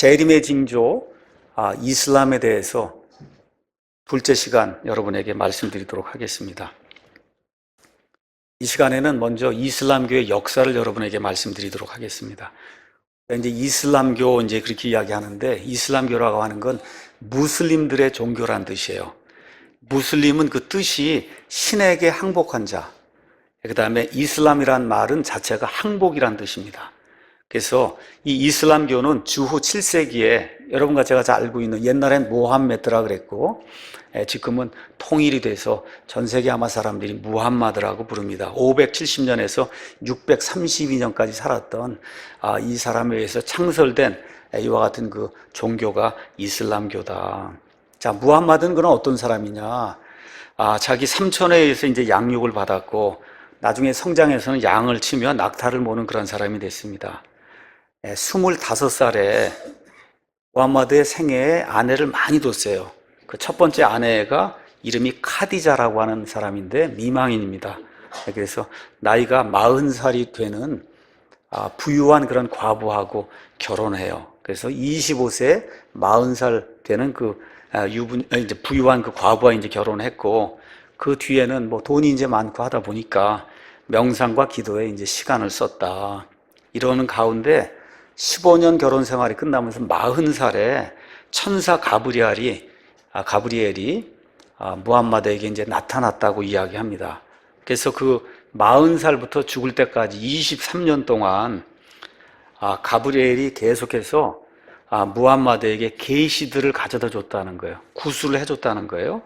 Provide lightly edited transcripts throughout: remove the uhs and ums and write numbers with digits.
재림의 징조, 이슬람에 대해서 둘째 시간 여러분에게 말씀드리도록 하겠습니다. 이 시간에는 먼저 이슬람교의 역사를 여러분에게 말씀드리도록 하겠습니다. 이제 이슬람교 이제 그렇게 이야기하는데, 이슬람교라고 하는 건 무슬림들의 종교란 뜻이에요. 무슬림은 그 뜻이 신에게 항복한 자. 그 다음에 이슬람이란 말은 자체가 항복이란 뜻입니다. 그래서 이 이슬람교는 주후 7세기에 여러분과 제가 잘 알고 있는, 옛날엔 모함메드라 그랬고 지금은 통일이 돼서 전 세계 아마 사람들이 무함마드라고 부릅니다. 570년에서 632년까지 살았던 이 사람에 의해서 창설된 이와 같은 그 종교가 이슬람교다. 자, 무함마드는 그런 어떤 사람이냐? 자기 삼촌에 의해서 이제 양육을 받았고 나중에 성장해서는 양을 치며 낙타를 모는 그런 사람이 됐습니다. 25살에 무함마드의 생애에 아내를 많이 뒀어요. 그 첫 번째 아내가 이름이 카디자라고 하는 사람인데 미망인입니다. 그래서 나이가 40살이 되는 부유한 그런 과부하고 결혼해요. 그래서 25세 40살 되는 이제 부유한 그 과부와 이제 결혼했고, 그 뒤에는 뭐 돈이 이제 많고 하다 보니까 명상과 기도에 이제 시간을 썼다. 이러는 가운데 15년 결혼 생활이 끝나면서 40살에 천사 가브리엘이 무함마드에게 이제 나타났다고 이야기합니다. 그래서 그 40살부터 죽을 때까지 23년 동안 가브리엘이 계속해서 무함마드에게 계시들을 가져다 줬다는 거예요. 구술을 해줬다는 거예요.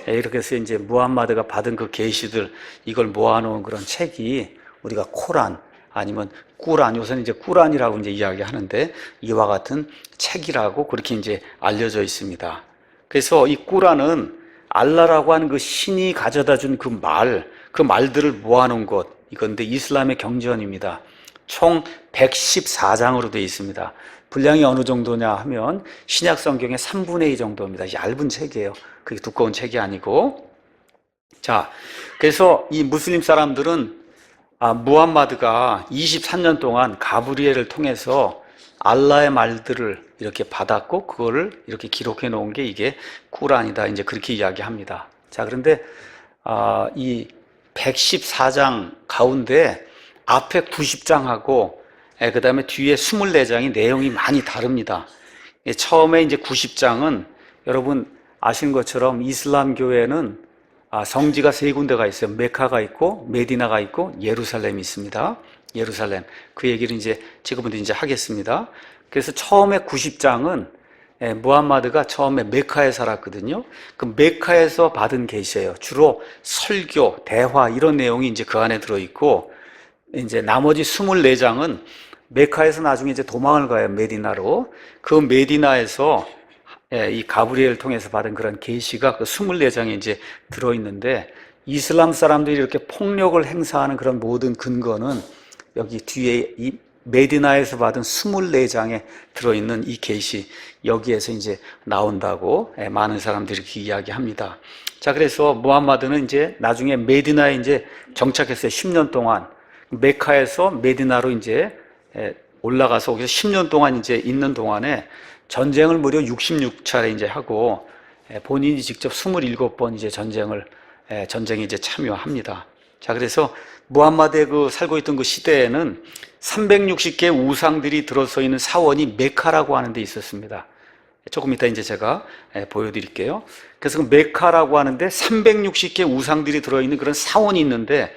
이렇게 해서 이제 무함마드가 받은 그 계시들, 이걸 모아놓은 그런 책이 우리가 코란 아니면 꾸란, 요새는 이제 꾸란이라고 이제 이야기하는데, 이와 같은 책이라고 그렇게 이제 알려져 있습니다. 그래서 이 꾸란은 알라라고 하는 그 신이 가져다 준 그 말들을 모아놓은 것, 이건데 이슬람의 경전입니다. 총 114장으로 되어 있습니다. 분량이 어느 정도냐 하면 신약 성경의 3분의 2 정도입니다. 얇은 책이에요. 그게 두꺼운 책이 아니고. 자, 그래서 이 무슬림 사람들은 무함마드가 23년 동안 가브리엘을 통해서 알라의 말들을 이렇게 받았고 그거를 이렇게 기록해 놓은 게 이게 꾸란이다, 이제 그렇게 이야기합니다. 자, 그런데 이 114장 가운데 앞에 90장하고 그 다음에 뒤에 24장이 내용이 많이 다릅니다. 처음에 이제 90장은 여러분 아시는 것처럼 이슬람교회는 성지가 세 군데가 있어요. 메카가 있고 메디나가 있고 예루살렘이 있습니다. 예루살렘. 그 얘기를 이제 지금부터 이제 하겠습니다. 그래서 처음에 90장은 무함마드가 처음에 메카에 살았거든요. 그 메카에서 받은 계시예요. 주로 설교, 대화 이런 내용이 이제 그 안에 들어 있고, 이제 나머지 24장은 메카에서 나중에 이제 도망을 가요. 메디나로. 그 메디나에서 이 가브리엘을 통해서 받은 그런 계시가 그 24장에 이제 들어 있는데, 이슬람 사람들이 이렇게 폭력을 행사하는 그런 모든 근거는 여기 뒤에 이 메디나에서 받은 24장에 들어있는 이 계시, 여기에서 이제 나온다고 많은 사람들이 이렇게 이야기합니다. 자, 그래서 무함마드는 이제 나중에 메디나에 이제 정착했어요. 10년 동안. 메카에서 메디나로 이제 올라가서 거기서 10년 동안 이제 있는 동안에 전쟁을 무려 66차례 이제 하고, 본인이 직접 27번 이제 전쟁에 이제 참여합니다. 자, 그래서 무함마드의 살고 있던 그 시대에는 360개의 우상들이 들어서 있는 사원이 메카라고 하는 데 있었습니다. 조금 이따 이제 제가 보여드릴게요. 그래서 그 메카라고 하는데 360개 우상들이 들어있는 그런 사원이 있는데,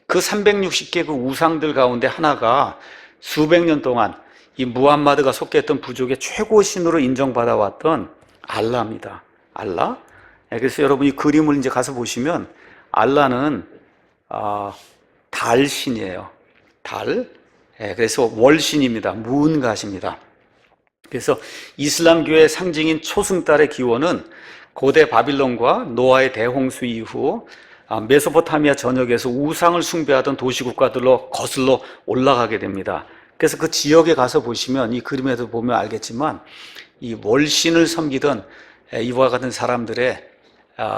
그 360개 그 우상들 가운데 하나가 수백 년 동안 이 무함마드가 속했던 부족의 최고 신으로 인정받아왔던 알라입니다. 알라. 그래서 여러분 이 그림을 이제 가서 보시면 알라는 달신이에요. 달. 그래서 월신입니다. 문갓입니다. 그래서 이슬람교의 상징인 초승달의 기원은 고대 바빌론과 노아의 대홍수 이후 메소포타미아 전역에서 우상을 숭배하던 도시국가들로 거슬러 올라가게 됩니다. 그래서 그 지역에 가서 보시면, 이 그림에도 보면 알겠지만, 이 월신을 섬기던 이와 같은 사람들의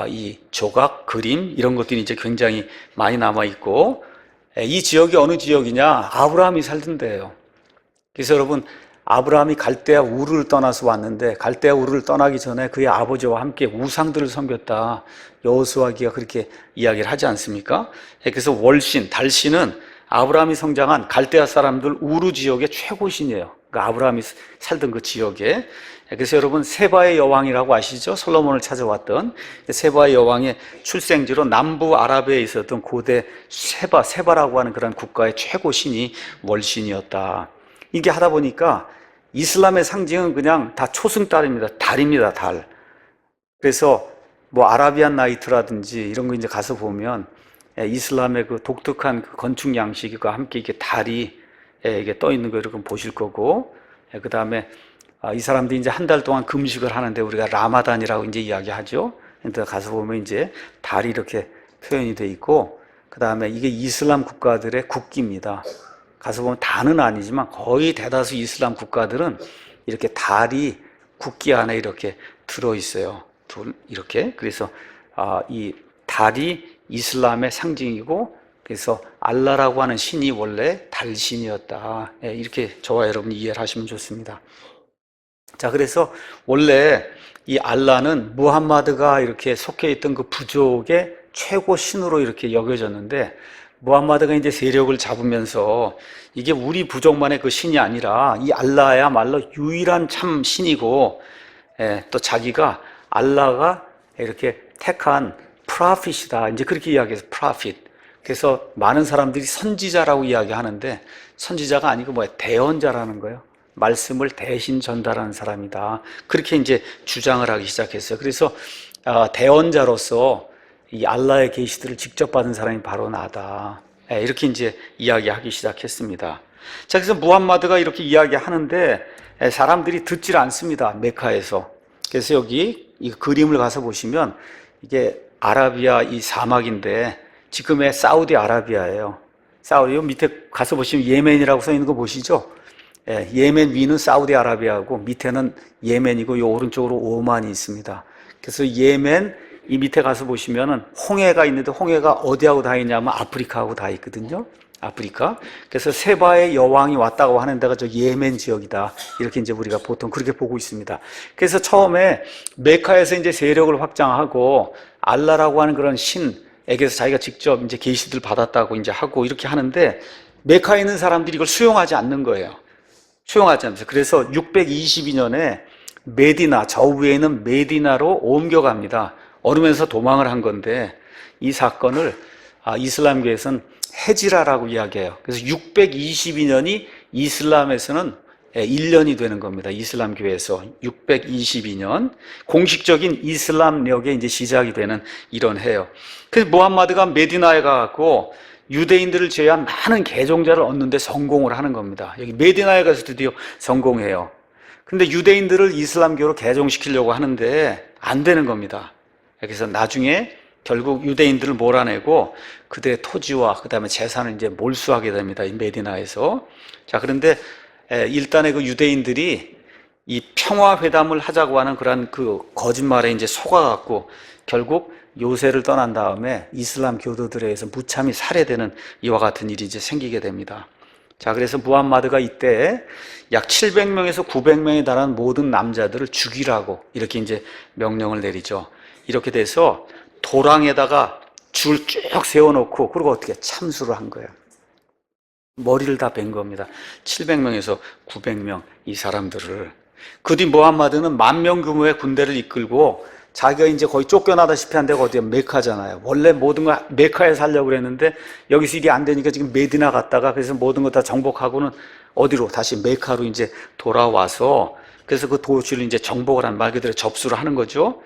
이 조각, 그림 이런 것들이 이제 굉장히 많이 남아 있고, 이 지역이 어느 지역이냐? 아브라함이 살던 데예요. 그래서 여러분 아브라함이 갈대아 우르를 떠나서 왔는데 갈대아 우르를 떠나기 전에 그의 아버지와 함께 우상들을 섬겼다. 여호수아기가 그렇게 이야기를 하지 않습니까? 그래서 월신, 달신은 아브라함이 성장한 갈대아 사람들 우르 지역의 최고 신이에요. 그러니까 아브라함이 살던 그 지역에. 그래서 여러분 세바의 여왕이라고 아시죠? 솔로몬을 찾아왔던 세바의 여왕의 출생지로 남부 아라비아에 있었던 고대 세바라고 하는 그런 국가의 최고 신이 월신이었다. 이게 하다 보니까 이슬람의 상징은 그냥 다 초승달입니다. 달입니다, 달. 그래서 뭐 아라비안 나이트라든지 이런 거 이제 가서 보면 이슬람의 그 독특한 그 건축 양식과 함께 이게 달이 이게 떠 있는 거 이렇게 보실 거고, 그 다음에 이 사람들이 이제 한 달 동안 금식을 하는데 우리가 라마단이라고 이제 이야기하죠. 근데 가서 보면 이제 달이 이렇게 표현이 돼 있고, 그 다음에 이게 이슬람 국가들의 국기입니다. 가서 보면 다는 아니지만 거의 대다수 이슬람 국가들은 이렇게 달이 국기 안에 이렇게 들어 있어요. 이렇게. 그래서 이 달이 이슬람의 상징이고, 그래서 알라라고 하는 신이 원래 달신이었다. 이렇게 저와 여러분이 이해를 하시면 좋습니다. 자, 그래서 원래 이 알라는 무함마드가 이렇게 속해 있던 그 부족의 최고 신으로 이렇게 여겨졌는데, 무함마드가 이제 세력을 잡으면서 이게 우리 부족만의 그 신이 아니라 이 알라야말로 유일한 참 신이고, 또 자기가 알라가 이렇게 택한 프라핏이다. 이제 그렇게 이야기해서 프라핏. 그래서 많은 사람들이 선지자라고 이야기하는데 선지자가 아니고 뭐야? 대언자라는 거예요. 말씀을 대신 전달하는 사람이다. 그렇게 이제 주장을 하기 시작했어요. 그래서 대언자로서 이 알라의 계시들을 직접 받은 사람이 바로 나다. 이렇게 이제 이야기하기 시작했습니다. 자, 그래서 무함마드가 이렇게 이야기하는데 사람들이 듣질 않습니다. 메카에서. 그래서 여기 이 그림을 가서 보시면 이게 아라비아 이 사막인데 지금의 사우디아라비아예요. 사우디 밑에 가서 보시면 예멘이라고 써 있는 거 보시죠? 예멘 위는 사우디아라비아고 밑에는 예멘이고 요 오른쪽으로 오만이 있습니다. 그래서 예멘 이 밑에 가서 보시면은 홍해가 있는데 홍해가 어디하고 다 있냐면 아프리카하고 다 있거든요. 아프리카. 그래서 세바의 여왕이 왔다고 하는 데가 저 예멘 지역이다. 이렇게 이제 우리가 보통 그렇게 보고 있습니다. 그래서 처음에 메카에서 이제 세력을 확장하고 알라라고 하는 그런 신에게서 자기가 직접 이제 계시들 받았다고 이제 하고 이렇게 하는데 메카에 있는 사람들이 이걸 수용하지 않는 거예요. 수용하지 않으면서. 그래서 622년에 메디나, 저 위에 있는 메디나로 옮겨갑니다. 얼으면서 도망을 한 건데 이 사건을 이슬람교에서는 헤지라라고 이야기해요. 그래서 622년이 이슬람에서는 1년이 되는 겁니다. 이슬람교에서 622년 공식적인 이슬람력의 이제 시작이 되는 이런 해요. 그래서 무함마드가 메디나에 가고 유대인들을 제외한 많은 개종자를 얻는데 성공을 하는 겁니다. 여기 메디나에 가서 드디어 성공해요. 근데 유대인들을 이슬람교로 개종시키려고 하는데 안 되는 겁니다. 그래서 나중에 결국 유대인들을 몰아내고 그들의 토지와 그 다음에 재산을 이제 몰수하게 됩니다. 이 메디나에서. 자, 그런데 일단의 그 유대인들이 이 평화회담을 하자고 하는 그런 그 거짓말에 이제 속아갖고 결국 요새를 떠난 다음에 이슬람 교도들에 의해서 무참히 살해되는 이와 같은 일이 이제 생기게 됩니다. 자, 그래서 무함마드가 이때 약 700명에서 900명에 달하는 모든 남자들을 죽이라고 이렇게 이제 명령을 내리죠. 이렇게 돼서 도랑에다가 줄 쭉 세워놓고 그리고 어떻게 참수를 한 거예요. 머리를 다 벤 겁니다. 700명에서 900명 이 사람들을. 그 뒤 무함마드는 10,000명 규모의 군대를 이끌고 자기가 이제 거의 쫓겨나다시피 한 데가 어디야? 메카잖아요. 원래 모든 거 메카에 살려고 그랬는데 여기서 일이 안 되니까 지금 메디나 갔다가 그래서 모든 거 다 정복하고는 어디로? 다시 메카로 이제 돌아와서 그래서 그 도시를 이제 정복을 한 말 그대로 접수를 하는 거죠.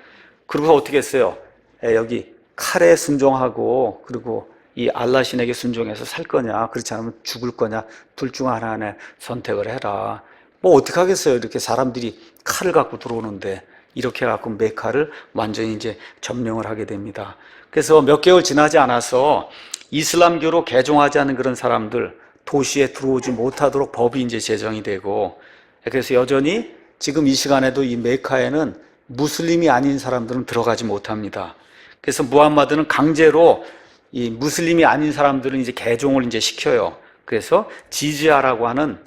그리고 어떻게 했어요? 여기 칼에 순종하고 그리고 이 알라 신에게 순종해서 살 거냐 그렇지 않으면 죽을 거냐 둘 중 하나에 선택을 해라. 뭐 어떻게 하겠어요? 이렇게 사람들이 칼을 갖고 들어오는데 이렇게 해갖고 메카를 완전히 이제 점령을 하게 됩니다. 그래서 몇 개월 지나지 않아서 이슬람교로 개종하지 않은 그런 사람들 도시에 들어오지 못하도록 법이 이제 제정이 되고 그래서 여전히 지금 이 시간에도 이 메카에는 무슬림이 아닌 사람들은 들어가지 못합니다. 그래서 무함마드는 강제로 이 무슬림이 아닌 사람들은 이제 개종을 이제 시켜요. 그래서 지지아라고 하는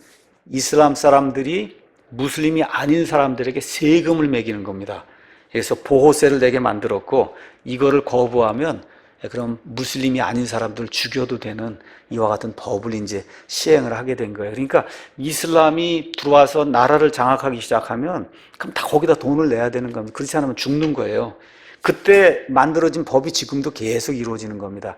이슬람 사람들이 무슬림이 아닌 사람들에게 세금을 매기는 겁니다. 그래서 보호세를 내게 만들었고 이거를 거부하면 그럼 무슬림이 아닌 사람들 죽여도 되는 이와 같은 법을 이제 시행을 하게 된 거예요. 그러니까 이슬람이 들어와서 나라를 장악하기 시작하면 그럼 다 거기다 돈을 내야 되는 겁니다. 그렇지 않으면 죽는 거예요. 그때 만들어진 법이 지금도 계속 이루어지는 겁니다.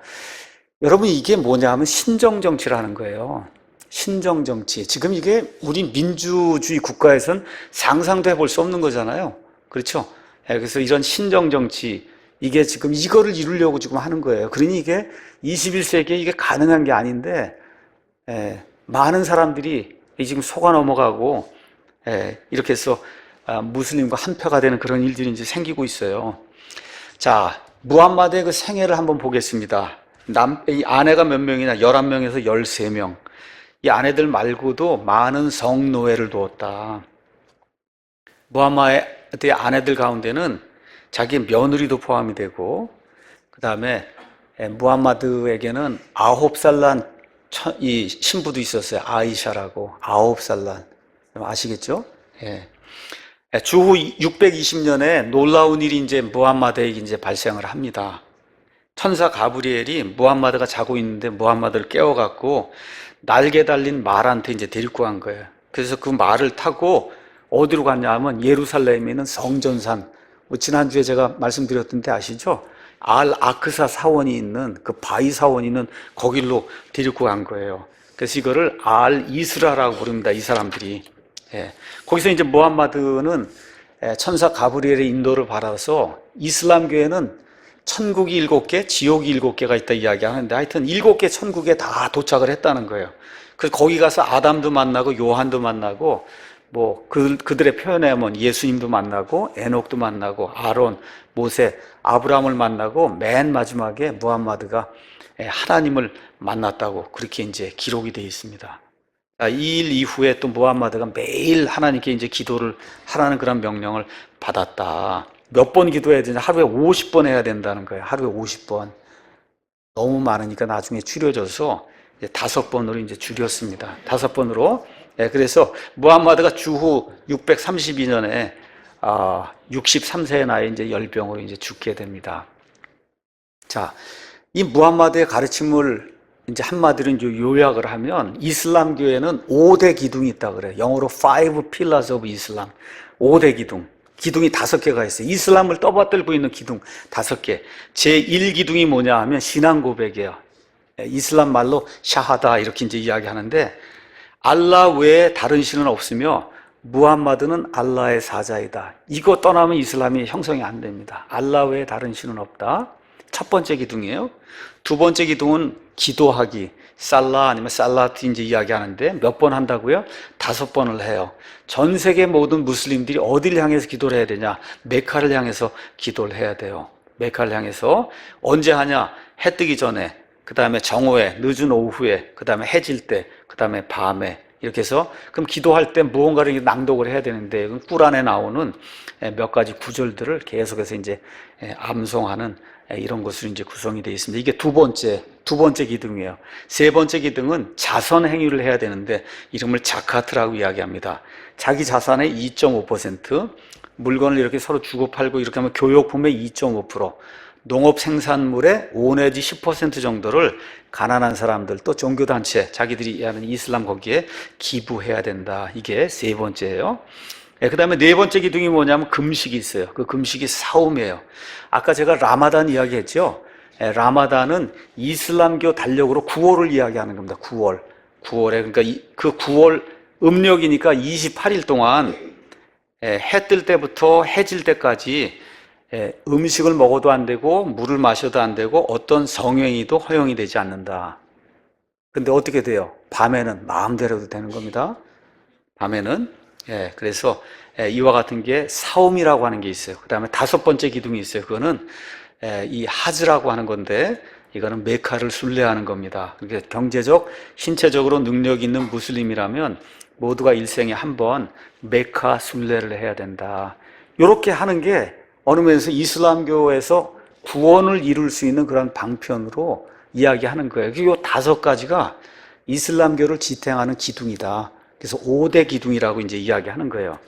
여러분, 이게 뭐냐 하면 신정정치라는 거예요. 신정정치. 지금 이게 우리 민주주의 국가에선 상상도 해볼 수 없는 거잖아요. 그렇죠? 그래서 이런 신정정치, 이게 지금 이거를 이루려고 지금 하는 거예요. 그러니 이게 21세기에 이게 가능한 게 아닌데, 많은 사람들이 지금 속아 넘어가고, 이렇게 해서 무슬림과 한패가 되는 그런 일들이 이제 생기고 있어요. 자, 무함마드의 그 생애를 한번 보겠습니다. 이 아내가 몇 명이나 11명에서 13명. 이 아내들 말고도 많은 성노예를 두었다. 무함마드의 아내들 가운데는 자기 며느리도 포함이 되고, 그 다음에 무함마드에게는 9살 난 이 신부도 있었어요. 아이샤라고. 9살 난. 아시겠죠? 예. 주후 620년에 놀라운 일이 이제 무함마드에게 이제 발생을 합니다. 천사 가브리엘이 무함마드가 자고 있는데 무함마드를 깨워갖고 날개 달린 말한테 이제 데리고 간 거예요. 그래서 그 말을 타고 어디로 갔냐 하면 예루살렘에 있는 성전산, 지난주에 제가 말씀드렸던데 아시죠? 알 아크사 사원이 있는 그 바위 사원이 있는 거길로 데리고 간 거예요. 그래서 이거를 알 이스라라고 부릅니다. 이 사람들이. 거기서 이제 무함마드는 천사 가브리엘의 인도를 받아서 이슬람교에는 천국이 7개, 지옥이 7개가 있다 이야기하는데 하여튼 7개 천국에 다 도착을 했다는 거예요. 그래서 거기 가서 아담도 만나고 요한도 만나고 뭐 그들의 표현에 하면 예수님도 만나고 에녹도 만나고 아론, 모세, 아브라함을 만나고 맨 마지막에 무함마드가 하나님을 만났다고 그렇게 이제 기록이 되어 있습니다. 이 일 이후에 또 무함마드가 매일 하나님께 이제 기도를 하라는 그런 명령을 받았다. 몇 번 기도해야 되냐? 하루에 50번 해야 된다는 거예요. 하루에 50번. 너무 많으니까 나중에 줄여져서 이제 5번으로 이제 줄였습니다. 5번으로. 그래서 무함마드가 주후 632년에 63세의 나이에 이제 열병으로 이제 죽게 됩니다. 자, 이 무함마드의 가르침을 이제 한마디로 요약을 하면 이슬람교에는 5대 기둥이 있다 그래요. 영어로 Five Pillars of Islam. 5대 기둥. 기둥이 5개가 있어요. 이슬람을 떠받들고 있는 기둥 5개. 제1기둥이 뭐냐 하면 신앙 고백이에요. 이슬람 말로 샤하다 이렇게 이제 이야기하는데 알라 외에 다른 신은 없으며 무함마드는 알라의 사자이다. 이거 떠나면 이슬람이 형성이 안 됩니다. 알라 외에 다른 신은 없다. 첫 번째 기둥이에요. 두 번째 기둥은 기도하기. 살라 아니면 살라트 이제 이야기하는데 몇 번 한다고요? 5번을 해요. 전 세계 모든 무슬림들이 어디를 향해서 기도를 해야 되냐? 메카를 향해서 기도를 해야 돼요. 메카를 향해서 언제 하냐? 해 뜨기 전에, 그 다음에 정오에, 늦은 오후에, 그 다음에 해질 때, 그 다음에 밤에 이렇게 해서 그럼 기도할 때 무언가를 낭독을 해야 되는데 꿀안에 나오는 몇 가지 구절들을 계속해서 이제 암송하는 이런 것으로 이제 구성이 되어 있습니다. 이게 두 번째 기둥이에요. 세 번째 기둥은 자선 행위를 해야 되는데 이름을 자카트라고 이야기합니다. 자기 자산의 2.5%, 물건을 이렇게 서로 주고팔고 이렇게 하면 교육품의 2.5%, 농업 생산물의 5 내지 10% 정도를 가난한 사람들 또 종교단체, 자기들이 하는 이슬람 거기에 기부해야 된다. 이게 세 번째예요. 그 다음에 네 번째 기둥이 뭐냐면 금식이 있어요. 그 금식이 사움이에요. 아까 제가 라마단 이야기했죠. 라마단은 이슬람교 달력으로 9월을 이야기하는 겁니다. 9월에 그러니까 그 9월 음력이니까 28일 동안 해 뜰 때부터 해질 때까지 음식을 먹어도 안 되고 물을 마셔도 안 되고 어떤 성행위도 허용이 되지 않는다. 근데 어떻게 돼요? 밤에는 마음대로도 되는 겁니다. 밤에는. 그래서 이와 같은 게 사움이라고 하는 게 있어요. 그 다음에 5번째 기둥이 있어요. 그거는 이 하즈라고 하는 건데 이거는 메카를 순례하는 겁니다. 그러니까 경제적, 신체적으로 능력 있는 무슬림이라면 모두가 일생에 한 번 메카 순례를 해야 된다. 이렇게 하는 게 어느 면에서 이슬람교에서 구원을 이룰 수 있는 그런 방편으로 이야기하는 거예요. 이 5가지가 이슬람교를 지탱하는 기둥이다. 그래서 5대 기둥이라고 이제 이야기하는 거예요.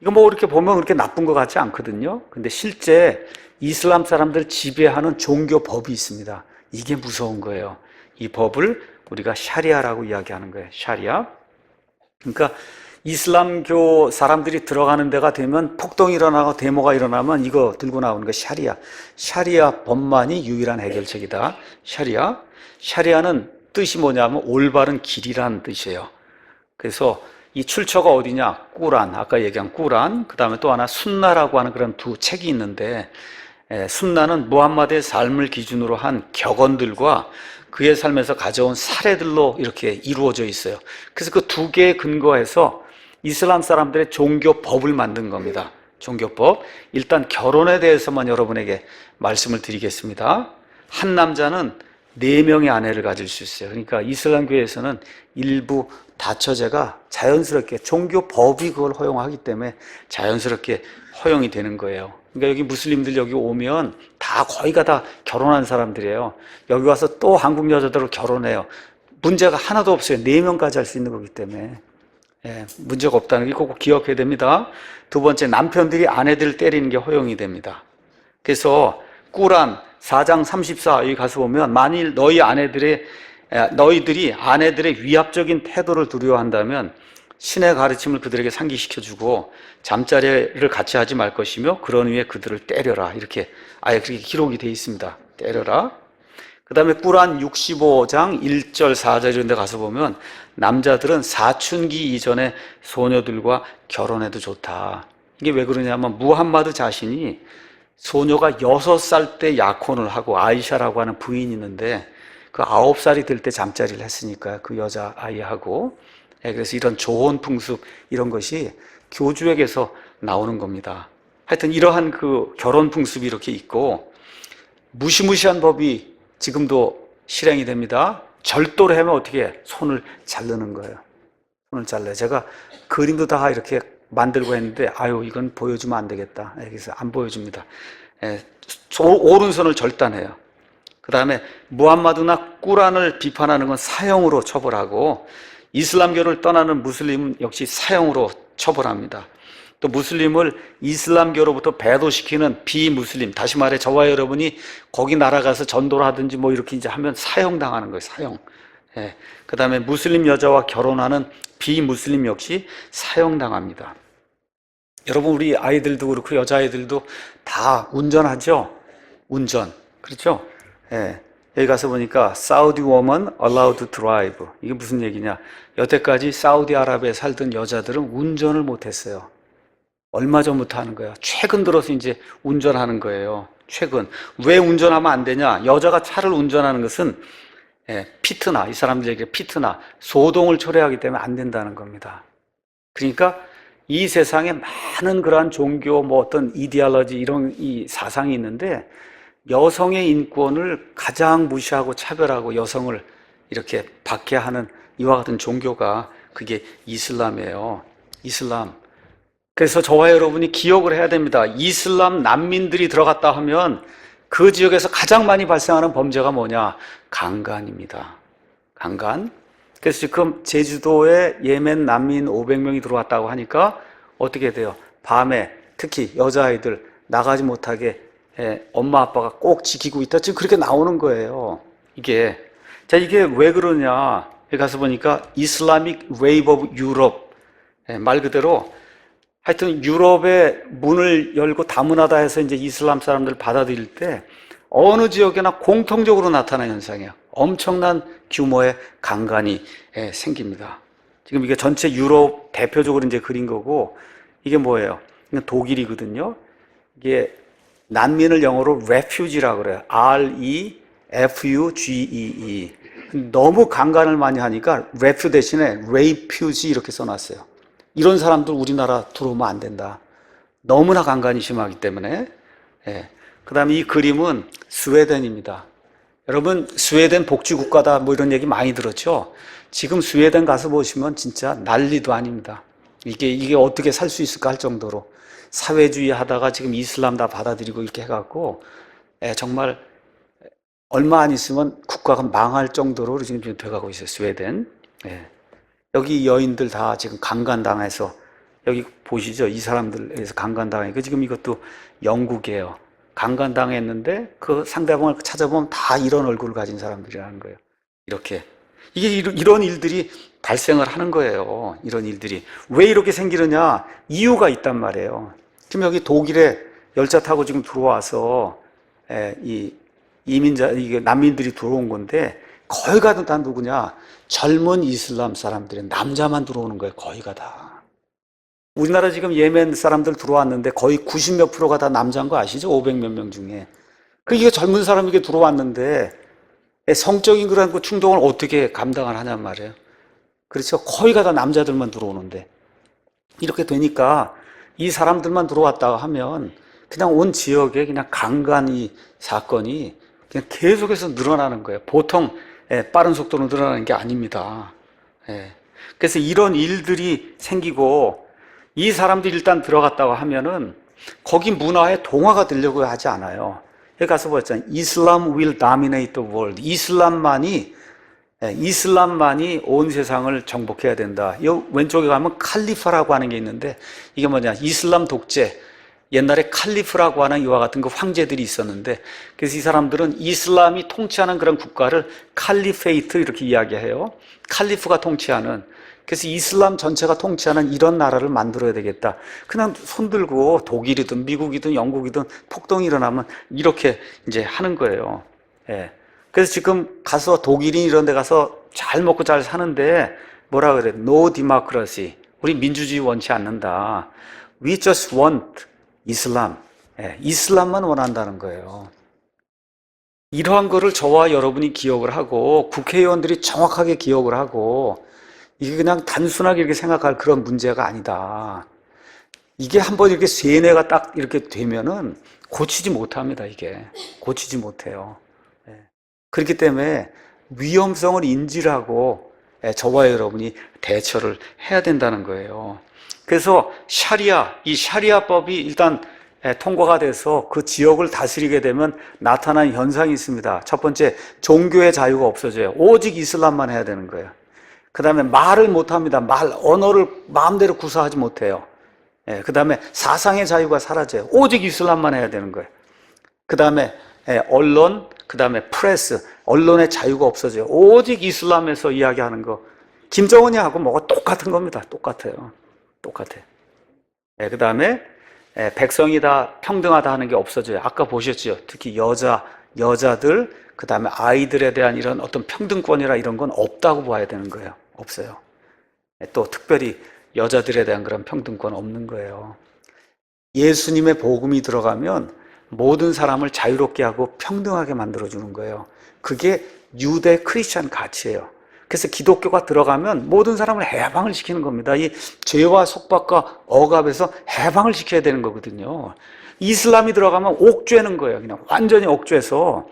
이거 뭐 이렇게 보면 그렇게 나쁜 것 같지 않거든요. 근데 실제 이슬람 사람들 지배하는 종교 법이 있습니다. 이게 무서운 거예요. 이 법을 우리가 샤리아라고 이야기하는 거예요. 샤리아. 그러니까 이슬람교 사람들이 들어가는 데가 되면 폭동이 일어나고 데모가 일어나면 이거 들고 나오는 거 샤리아. 샤리아 법만이 유일한 해결책이다. 샤리아. 샤리아는 뜻이 뭐냐면 올바른 길이라는 뜻이에요. 그래서 이 출처가 어디냐? 꾸란, 아까 얘기한 꾸란, 그 다음에 또 하나 순나라고 하는 그런 두 책이 있는데, 순나는 무함마드의 삶을 기준으로 한 격언들과 그의 삶에서 가져온 사례들로 이렇게 이루어져 있어요. 그래서 그 두 개에 근거해서 이슬람 사람들의 종교법을 만든 겁니다. 종교법. 일단 결혼에 대해서만 여러분에게 말씀을 드리겠습니다. 한 남자는 4명의 아내를 가질 수 있어요. 그러니까 이슬람교에서는 일부 다처제가 자연스럽게 종교법이 그걸 허용하기 때문에 자연스럽게 허용이 되는 거예요. 그러니까 여기 무슬림들 여기 오면 다 거의가 다 결혼한 사람들이에요. 여기 와서 또 한국 여자들로 결혼해요. 문제가 하나도 없어요. 4명까지 할 수 있는 거기 때문에. 문제가 없다는 게 꼭 기억해야 됩니다. 두 번째, 남편들이 아내들을 때리는 게 허용이 됩니다. 그래서 꾸란 4장 34 여기 가서 보면 만일 너희들이 아내들의 위압적인 태도를 두려워한다면 신의 가르침을 그들에게 상기시켜주고 잠자리를 같이 하지 말 것이며 그런 후에 그들을 때려라. 이렇게 아예 그렇게 기록이 되어 있습니다. 때려라. 그 다음에 꾸란 65장 1절 4절 이런 데 가서 보면 남자들은 사춘기 이전에 소녀들과 결혼해도 좋다. 이게 왜 그러냐면 무함마드 자신이 소녀가 6살 때 약혼을 하고 아이샤라고 하는 부인이 있는데 그 9살이 될 때 잠자리를 했으니까 그 여자아이하고. 그래서 이런 조혼 풍습 이런 것이 교주에게서 나오는 겁니다. 하여튼 이러한 그 결혼 풍습이 이렇게 있고 무시무시한 법이 지금도 실행이 됩니다. 절도를 하면 어떻게 해? 손을 자르는 거예요. 손을 잘라요. 제가 그림도 다 이렇게 만들고 했는데 아유 이건 보여주면 안 되겠다. 그래서 안 보여줍니다. 오른손을 절단해요. 그 다음에 무함마드나 꾸란을 비판하는 건 사형으로 처벌하고 이슬람교를 떠나는 무슬림 역시 사형으로 처벌합니다. 또 무슬림을 이슬람교로부터 배도시키는 비무슬림, 다시 말해 저와 여러분이 거기 날아가서 전도를 하든지 뭐 이렇게 이제 하면 사형당하는 거예요. 사형. 그 다음에 무슬림 여자와 결혼하는 비무슬림 역시 사형당합니다. 여러분 우리 아이들도 그렇고 여자아이들도 다 운전하죠? 운전. 그렇죠? 여기 가서 보니까 Saudi woman allowed to drive. 이게 무슨 얘기냐? 여태까지 사우디아라비아에 살던 여자들은 운전을 못했어요. 얼마 전부터 하는 거예요. 최근 들어서 이제 운전하는 거예요. 최근. 왜 운전하면 안 되냐? 여자가 차를 운전하는 것은 피트나, 이 사람들 얘기해 피트나, 소동을 초래하기 때문에 안 된다는 겁니다. 그러니까 이 세상에 많은 그러한 종교, 뭐 어떤 이데올로지 이런 이 사상이 있는데 여성의 인권을 가장 무시하고 차별하고 여성을 이렇게 박해하는 이와 같은 종교가 그게 이슬람이에요. 이슬람. 그래서 저와 여러분이 기억을 해야 됩니다. 이슬람 난민들이 들어갔다 하면 그 지역에서 가장 많이 발생하는 범죄가 뭐냐? 강간입니다. 강간. 그래서 지금 제주도에 예멘 난민 500명이 들어왔다고 하니까 어떻게 돼요? 밤에 특히 여자아이들 나가지 못하게 엄마 아빠가 꼭 지키고 있다. 지금 그렇게 나오는 거예요. 이게 왜 그러냐? 여기 가서 보니까 이슬라믹 웨이브 오브 유럽, 말 그대로 하여튼 유럽의 문을 열고 다문화다 해서 이제 이슬람 사람들을 받아들일 때 어느 지역에나 공통적으로 나타나는 현상이에요. 엄청난 규모의 강간이 생깁니다. 지금 이게 전체 유럽 대표적으로 이제 그린 거고 이게 뭐예요? 이건 독일이거든요. 이게 난민을 영어로 refuge라고 그래요. R-E-F-U-G-E-E. 너무 강간을 많이 하니까 refu 대신에 refugee 이렇게 써놨어요. 이런 사람들 우리나라 들어오면 안 된다. 너무나 강간이 심하기 때문에. 그 다음에 이 그림은 스웨덴입니다. 여러분 스웨덴 복지국가다 뭐 이런 얘기 많이 들었죠? 지금 스웨덴 가서 보시면 진짜 난리도 아닙니다. 이게 어떻게 살 수 있을까 할 정도로 사회주의 하다가 지금 이슬람 다 받아들이고 이렇게 해갖고 정말 얼마 안 있으면 국가가 망할 정도로 지금 돼가고 있어요. 스웨덴. 여기 여인들 다 지금 강간당해서, 여기 보시죠. 이 사람들에서 강간당해. 지금 이것도 영국이에요. 강간당했는데 그 상대방을 찾아보면 다 이런 얼굴을 가진 사람들이라는 거예요. 이렇게. 이게 이런 일들이 발생을 하는 거예요. 이런 일들이. 왜 이렇게 생기느냐? 이유가 있단 말이에요. 지금 여기 독일에 열차 타고 지금 들어와서 이 이민자, 이게 난민들이 들어온 건데 거의 다 누구냐? 젊은 이슬람 사람들이 남자만 들어오는 거예요. 거의가 다. 우리나라 지금 예멘 사람들 들어왔는데 거의 90몇 프로가 다 남자인 거 아시죠? 500몇 명 중에. 그러니까 젊은 사람이 이게 들어왔는데 성적인 그런 그 충동을 어떻게 감당을 하냔 말이에요. 그렇죠? 거의가 다 남자들만 들어오는데 이렇게 되니까 이 사람들만 들어왔다가 하면 그냥 온 지역에 그냥 강간이 사건이 그냥 계속해서 늘어나는 거예요. 보통 빠른 속도로 늘어나는 게 아닙니다. 그래서 이런 일들이 생기고 이 사람들이 일단 들어갔다고 하면은 거기 문화에 동화가 되려고 하지 않아요. 여기 가서 보였잖아요. Islam will dominate the world. 이슬람만이 온 세상을 정복해야 된다. 이 왼쪽에 가면 칼리파라고 하는 게 있는데 이게 뭐냐? 이슬람 독재. 옛날에 칼리프라고 하는 이와 같은 그 황제들이 있었는데 그래서 이 사람들은 이슬람이 통치하는 그런 국가를 칼리페이트 이렇게 이야기해요. 칼리프가 통치하는. 그래서 이슬람 전체가 통치하는 이런 나라를 만들어야 되겠다. 그냥 손들고 독일이든 미국이든 영국이든 폭동이 일어나면 이렇게 이제 하는 거예요. 그래서 지금 가서 독일인 이런 데 가서 잘 먹고 잘 사는데 뭐라 그래? No democracy. 우리 민주주의 원치 않는다. We just want 이슬람. 이슬람만 원한다는 거예요. 이러한 거를 저와 여러분이 기억을 하고 국회의원들이 정확하게 기억을 하고 이게 그냥 단순하게 이렇게 생각할 그런 문제가 아니다. 이게 한번 이렇게 세뇌가 딱 이렇게 되면은 고치지 못합니다, 이게. 고치지 못해요. 그렇기 때문에 위험성을 인지를 하고 저와 여러분이 대처를 해야 된다는 거예요. 그래서 이 샤리아법이 일단 통과가 돼서 그 지역을 다스리게 되면 나타난 현상이 있습니다. 첫 번째, 종교의 자유가 없어져요. 오직 이슬람만 해야 되는 거예요. 그 다음에 말을 못합니다. 언어를 마음대로 구사하지 못해요. 그 다음에 사상의 자유가 사라져요. 오직 이슬람만 해야 되는 거예요. 그 다음에 언론, 그 다음에 프레스, 언론의 자유가 없어져요. 오직 이슬람에서 이야기하는 거. 김정은이 하고 뭐가 똑같은 겁니다. 똑같아요. 그 다음에 백성이 다 평등하다 하는 게 없어져요. 아까 보셨죠? 특히 여자들, 그 다음에 아이들에 대한 이런 어떤 평등권이라 이런 건 없다고 봐야 되는 거예요. 없어요. 또 특별히 여자들에 대한 그런 평등권 없는 거예요. 예수님의 복음이 들어가면 모든 사람을 자유롭게 하고 평등하게 만들어주는 거예요. 그게 유대 크리스찬 가치예요. 그래서 기독교가 들어가면 모든 사람을 해방을 시키는 겁니다. 이 죄와 속박과 억압에서 해방을 시켜야 되는 거거든요. 이슬람이 들어가면 옥죄는 거예요. 그냥 완전히 옥죄서.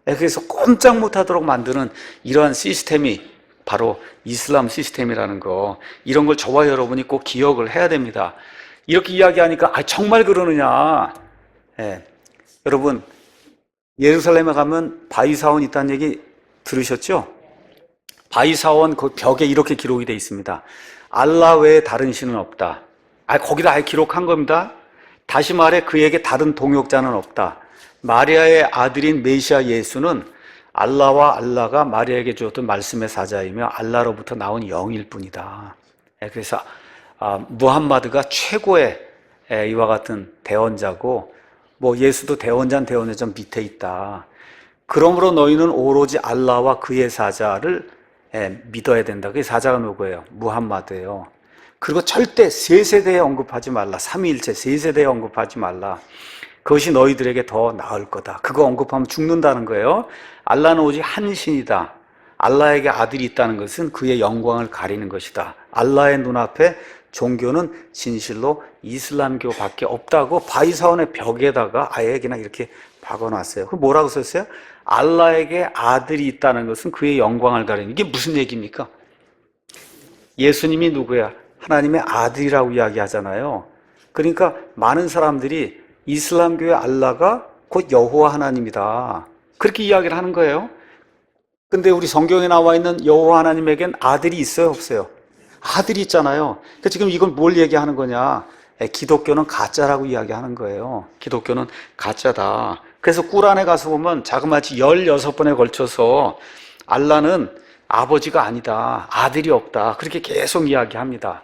그래서 꼼짝 못하도록 만드는 이러한 시스템이 바로 이슬람 시스템이라는 거. 이런 걸 저와 여러분이 꼭 기억을 해야 됩니다. 이렇게 이야기하니까 정말 그러느냐. 여러분 예루살렘에 가면 바위사원 있다는 얘기 들으셨죠? 바위사원 그 벽에 이렇게 기록이 되어 있습니다. 알라 외에 다른 신은 없다. 거기다 아예 기록한 겁니다. 다시 말해 그에게 다른 동역자는 없다. 마리아의 아들인 메시아 예수는 알라와 알라가 마리아에게 주었던 말씀의 사자이며 알라로부터 나온 영일 뿐이다. 그래서 무함마드가 최고의 이와 같은 대언자고 예수도 대언자는 대언자 좀 밑에 있다. 그러므로 너희는 오로지 알라와 그의 사자를 믿어야 된다. 그 사자가 누구예요? 무함마드예요. 그리고 절대 세 세대에 언급하지 말라. 삼위일체 세 세대에 언급하지 말라. 그것이 너희들에게 더 나을 거다. 그거 언급하면 죽는다는 거예요. 알라는 오직 한 신이다. 알라에게 아들이 있다는 것은 그의 영광을 가리는 것이다. 알라의 눈앞에 종교는 진실로 이슬람교밖에 없다고 바위사원의 벽에다가 아예 그냥 이렇게 박아놨어요. 그 뭐라고 썼어요? 알라에게 아들이 있다는 것은 그의 영광을 가리는. 이게 무슨 얘기입니까? 예수님이 누구야? 하나님의 아들이라고 이야기하잖아요. 그러니까 많은 사람들이 이슬람교의 알라가 곧 여호와 하나님이다. 그렇게 이야기를 하는 거예요. 근데 우리 성경에 나와 있는 여호와 하나님에겐 아들이 있어요, 없어요? 아들이 있잖아요. 그러니까 지금 이건 뭘 얘기하는 거냐? 기독교는 가짜라고 이야기하는 거예요. 기독교는 가짜다. 그래서 꾸란에 가서 보면 자그마치 16번에 걸쳐서 알라는 아버지가 아니다, 아들이 없다, 그렇게 계속 이야기합니다.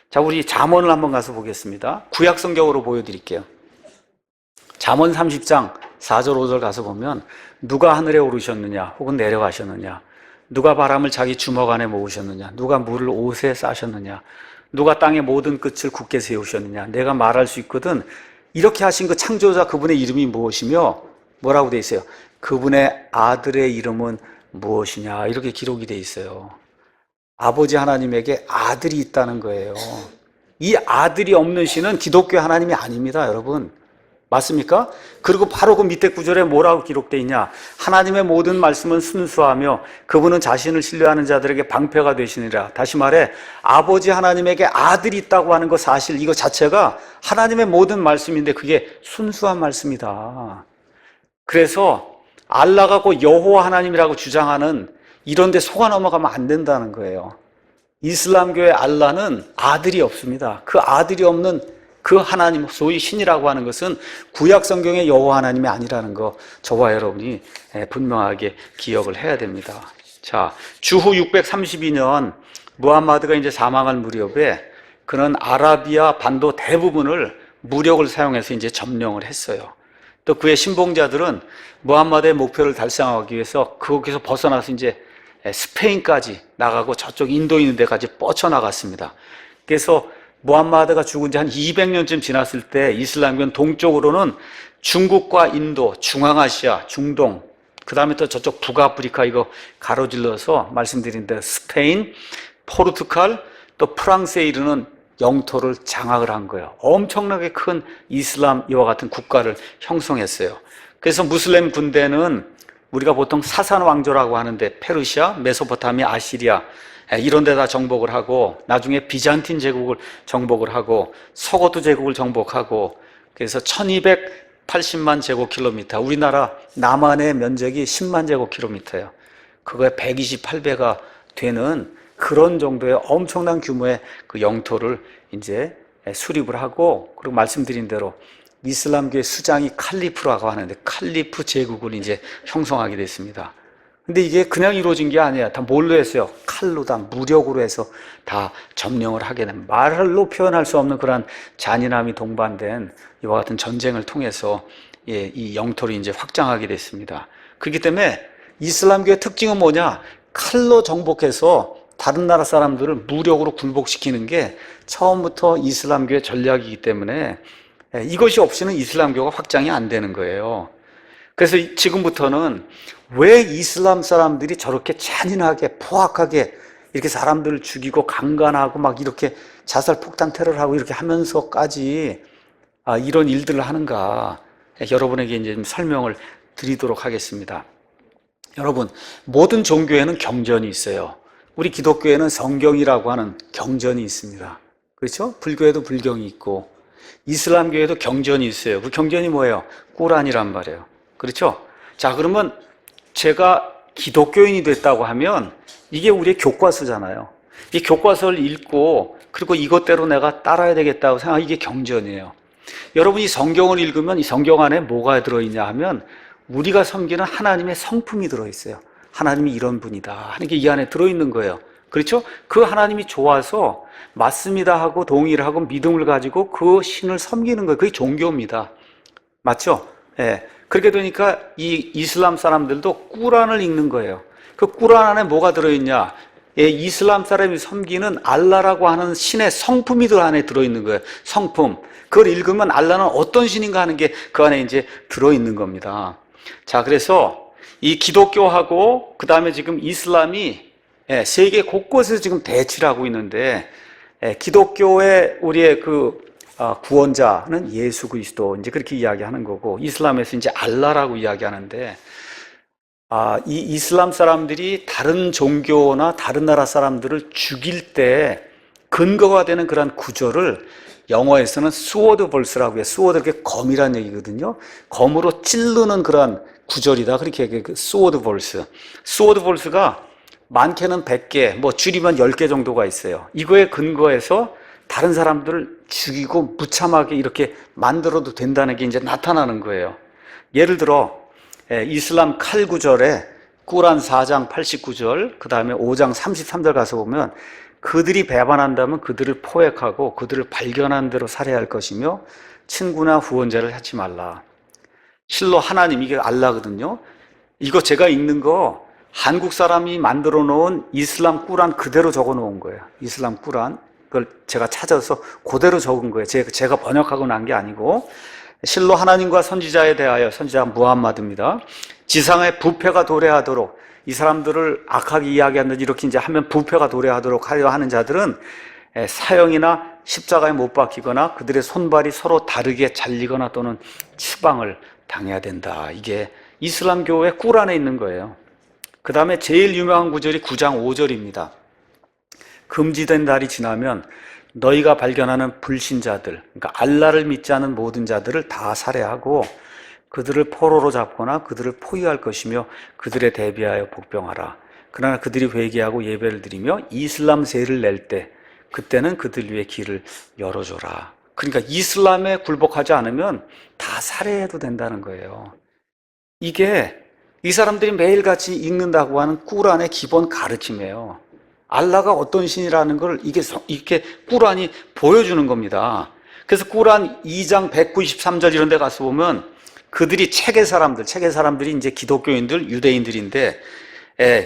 자, 우리 잠언을 한번 가서 보겠습니다. 구약 성경으로 보여드릴게요. 잠언 30장 4절 5절 가서 보면 누가 하늘에 오르셨느냐 혹은 내려가셨느냐, 누가 바람을 자기 주먹 안에 모으셨느냐, 누가 물을 옷에 싸셨느냐, 누가 땅의 모든 끝을 굳게 세우셨느냐. 내가 말할 수 있거든, 이렇게 하신 그 창조자 그분의 이름이 무엇이며 뭐라고 돼 있어요? 그분의 아들의 이름은 무엇이냐, 이렇게 기록이 돼 있어요. 아버지 하나님에게 아들이 있다는 거예요. 이 아들이 없는 신은 기독교 하나님이 아닙니다, 여러분. 맞습니까? 그리고 바로 그 밑에 구절에 뭐라고 기록되어 있냐? 하나님의 모든 말씀은 순수하며 그분은 자신을 신뢰하는 자들에게 방패가 되시니라. 다시 말해, 아버지 하나님에게 아들이 있다고 하는 것, 사실 이거 자체가 하나님의 모든 말씀인데 그게 순수한 말씀이다. 그래서 알라가 곧 여호와 하나님이라고 주장하는 이런 데 속아 넘어가면 안 된다는 거예요. 이슬람교의 알라는 아들이 없습니다. 그 아들이 없는 그 하나님, 소위 신이라고 하는 것은 구약 성경의 여호와 하나님이 아니라는 거, 저와 여러분이 분명하게 기억을 해야 됩니다. 자, 주후 632년 무함마드가 이제 사망할 무렵에 그는 아라비아 반도 대부분을 무력을 사용해서 이제 점령을 했어요. 또 그의 신봉자들은 무함마드의 목표를 달성하기 위해서 거기서 벗어나서 이제 스페인까지 나가고 저쪽 인도 있는 데까지 뻗쳐나갔습니다. 그래서 무함마드가 죽은 지 한 200년쯤 지났을 때 이슬람교는 동쪽으로는 중국과 인도, 중앙아시아, 중동, 그 다음에 또 저쪽 북아프리카 이거 가로질러서 말씀드린 대로 스페인, 포르투갈, 또 프랑스에 이르는 영토를 장악을 한 거예요. 엄청나게 큰 이슬람 이와 같은 국가를 형성했어요. 그래서 무슬림 군대는 우리가 보통 사산 왕조라고 하는데 페르시아, 메소포타미아, 아시리아 이런 데다 정복을 하고 나중에 비잔틴 제국을 정복을 하고 서고트 제국을 정복하고, 그래서 1280만 제곱킬로미터, 우리나라 남한의 면적이 10만 제곱킬로미터예요. 그거의 128배가 되는 그런 정도의 엄청난 규모의 그 영토를 이제 수립을 하고, 그리고 말씀드린 대로 이슬람교의 수장이 칼리프라고 하는데 칼리프 제국을 이제 형성하게 됐습니다. 근데 이게 그냥 이루어진 게 아니야. 다 뭘로 했어요? 칼로, 다 무력으로 해서 다 점령을 하게 된, 말로 표현할 수 없는 그런 잔인함이 동반된 이와 같은 전쟁을 통해서 이 영토를 이제 확장하게 됐습니다. 그렇기 때문에 이슬람교의 특징은 뭐냐? 칼로 정복해서 다른 나라 사람들을 무력으로 굴복시키는 게 처음부터 이슬람교의 전략이기 때문에 이것이 없이는 이슬람교가 확장이 안 되는 거예요. 그래서 지금부터는 왜 이슬람 사람들이 저렇게 잔인하게 포악하게 이렇게 사람들을 죽이고 강간하고 막 이렇게 자살 폭탄 테러를 하고 이렇게 하면서까지 이런 일들을 하는가, 여러분에게 이제 좀 설명을 드리도록 하겠습니다. 여러분, 모든 종교에는 경전이 있어요. 우리 기독교에는 성경이라고 하는 경전이 있습니다. 그렇죠? 불교에도 불경이 있고 이슬람교에도 경전이 있어요. 그 경전이 뭐예요? 꾸란이란 말이에요. 그렇죠? 자, 그러면 제가 기독교인이 됐다고 하면 이게 우리의 교과서잖아요. 이 교과서를 읽고 그리고 이것대로 내가 따라야 되겠다고 생각하면 이게 경전이에요. 여러분이 성경을 읽으면 이 성경 안에 뭐가 들어있냐 하면 우리가 섬기는 하나님의 성품이 들어있어요. 하나님이 이런 분이다 하는 게 이 안에 들어있는 거예요. 그렇죠? 그 하나님이 좋아서 맞습니다 하고 동의를 하고 믿음을 가지고 그 신을 섬기는 거예요. 그게 종교입니다. 맞죠? 예. 그렇게 되니까 이 이슬람 사람들도 꾸란을 읽는 거예요. 그 꾸란 안에 뭐가 들어있냐? 이슬람 사람이 섬기는 알라라고 하는 신의 성품이 그 안에 들어있는 거예요. 성품. 그걸 읽으면 알라는 어떤 신인가 하는 게 그 안에 이제 들어있는 겁니다. 자, 그래서 이 기독교하고 그 다음에 지금 이슬람이 세계 곳곳에서 지금 대치를 하고 있는데, 기독교의 우리의 그 구원자는 예수 그리스도, 이제 그렇게 이야기하는 거고, 이슬람에서 이제 알라라고 이야기하는데, 이 이슬람 사람들이 다른 종교나 다른 나라 사람들을 죽일 때 근거가 되는 그런 구절을 영어에서는 스워드 벌스라고 해요. 스워드, 그게 검이라는 얘기거든요. 검으로 찌르는 그런 구절이다. 그렇게 얘기해요. 스워드 벌스. 스워드 벌스가 많게는 100개, 뭐 줄이면 10개 정도가 있어요. 이거에 근거해서 다른 사람들을 죽이고 무참하게 이렇게 만들어도 된다는 게 이제 나타나는 거예요. 예를 들어 이슬람 칼 구절에 꾸란 4장 89절, 그 다음에 5장 33절 가서 보면 그들이 배반한다면 그들을 포획하고 그들을 발견한 대로 살해할 것이며 친구나 후원자를 하지 말라. 실로 하나님, 이게 알라거든요. 이거 제가 읽는 거 한국 사람이 만들어 놓은 이슬람 꾸란 그대로 적어 놓은 거예요. 이슬람 꾸란. 그걸 제가 찾아서 그대로 적은 거예요. 제가 번역하고 난 게 아니고. 실로 하나님과 선지자에 대하여, 선지자 무함마드입니다. 지상에 부패가 도래하도록, 이 사람들을 악하게 이야기하는 이렇게 이제 하면 부패가 도래하도록 하려 하는 자들은 사형이나 십자가에 못 박히거나 그들의 손발이 서로 다르게 잘리거나 또는 치방을 당해야 된다. 이게 이슬람교의 꾸란에 있는 거예요. 그 다음에 제일 유명한 구절이 9장 5절입니다. 금지된 날이 지나면 너희가 발견하는 불신자들, 그러니까 알라를 믿지 않은 모든 자들을 다 살해하고 그들을 포로로 잡거나 그들을 포위할 것이며 그들에 대비하여 복병하라. 그러나 그들이 회개하고 예배를 드리며 이슬람세를 낼 때 그때는 그들 위해 길을 열어줘라. 그러니까 이슬람에 굴복하지 않으면 다 살해해도 된다는 거예요. 이게 이 사람들이 매일같이 읽는다고 하는 꾸란의 기본 가르침이에요. 알라가 어떤 신이라는 걸 이렇게 꾸란이 보여주는 겁니다. 그래서 꾸란 2장 193절 이런 데 가서 보면 그들이 책의 사람들이 이제 기독교인들, 유대인들인데,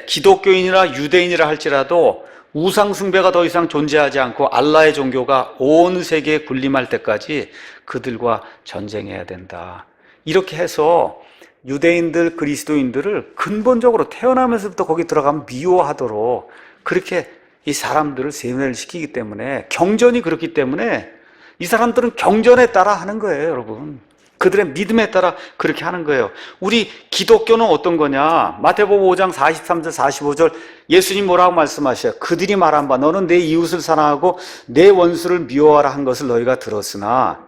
기독교인이나 유대인이라 할지라도 우상숭배가 더 이상 존재하지 않고 알라의 종교가 온 세계에 군림할 때까지 그들과 전쟁해야 된다. 이렇게 해서 유대인들, 그리스도인들을 근본적으로 태어나면서부터 거기 들어가면 미워하도록 그렇게 이 사람들을 세뇌를 시키기 때문에, 경전이 그렇기 때문에 이 사람들은 경전에 따라 하는 거예요, 여러분. 그들의 믿음에 따라 그렇게 하는 거예요. 우리 기독교는 어떤 거냐? 마태복음 5장 43절 45절 예수님 뭐라고 말씀하셔요? 그들이 말한 바 너는 내 이웃을 사랑하고 내 원수를 미워하라 한 것을 너희가 들었으나,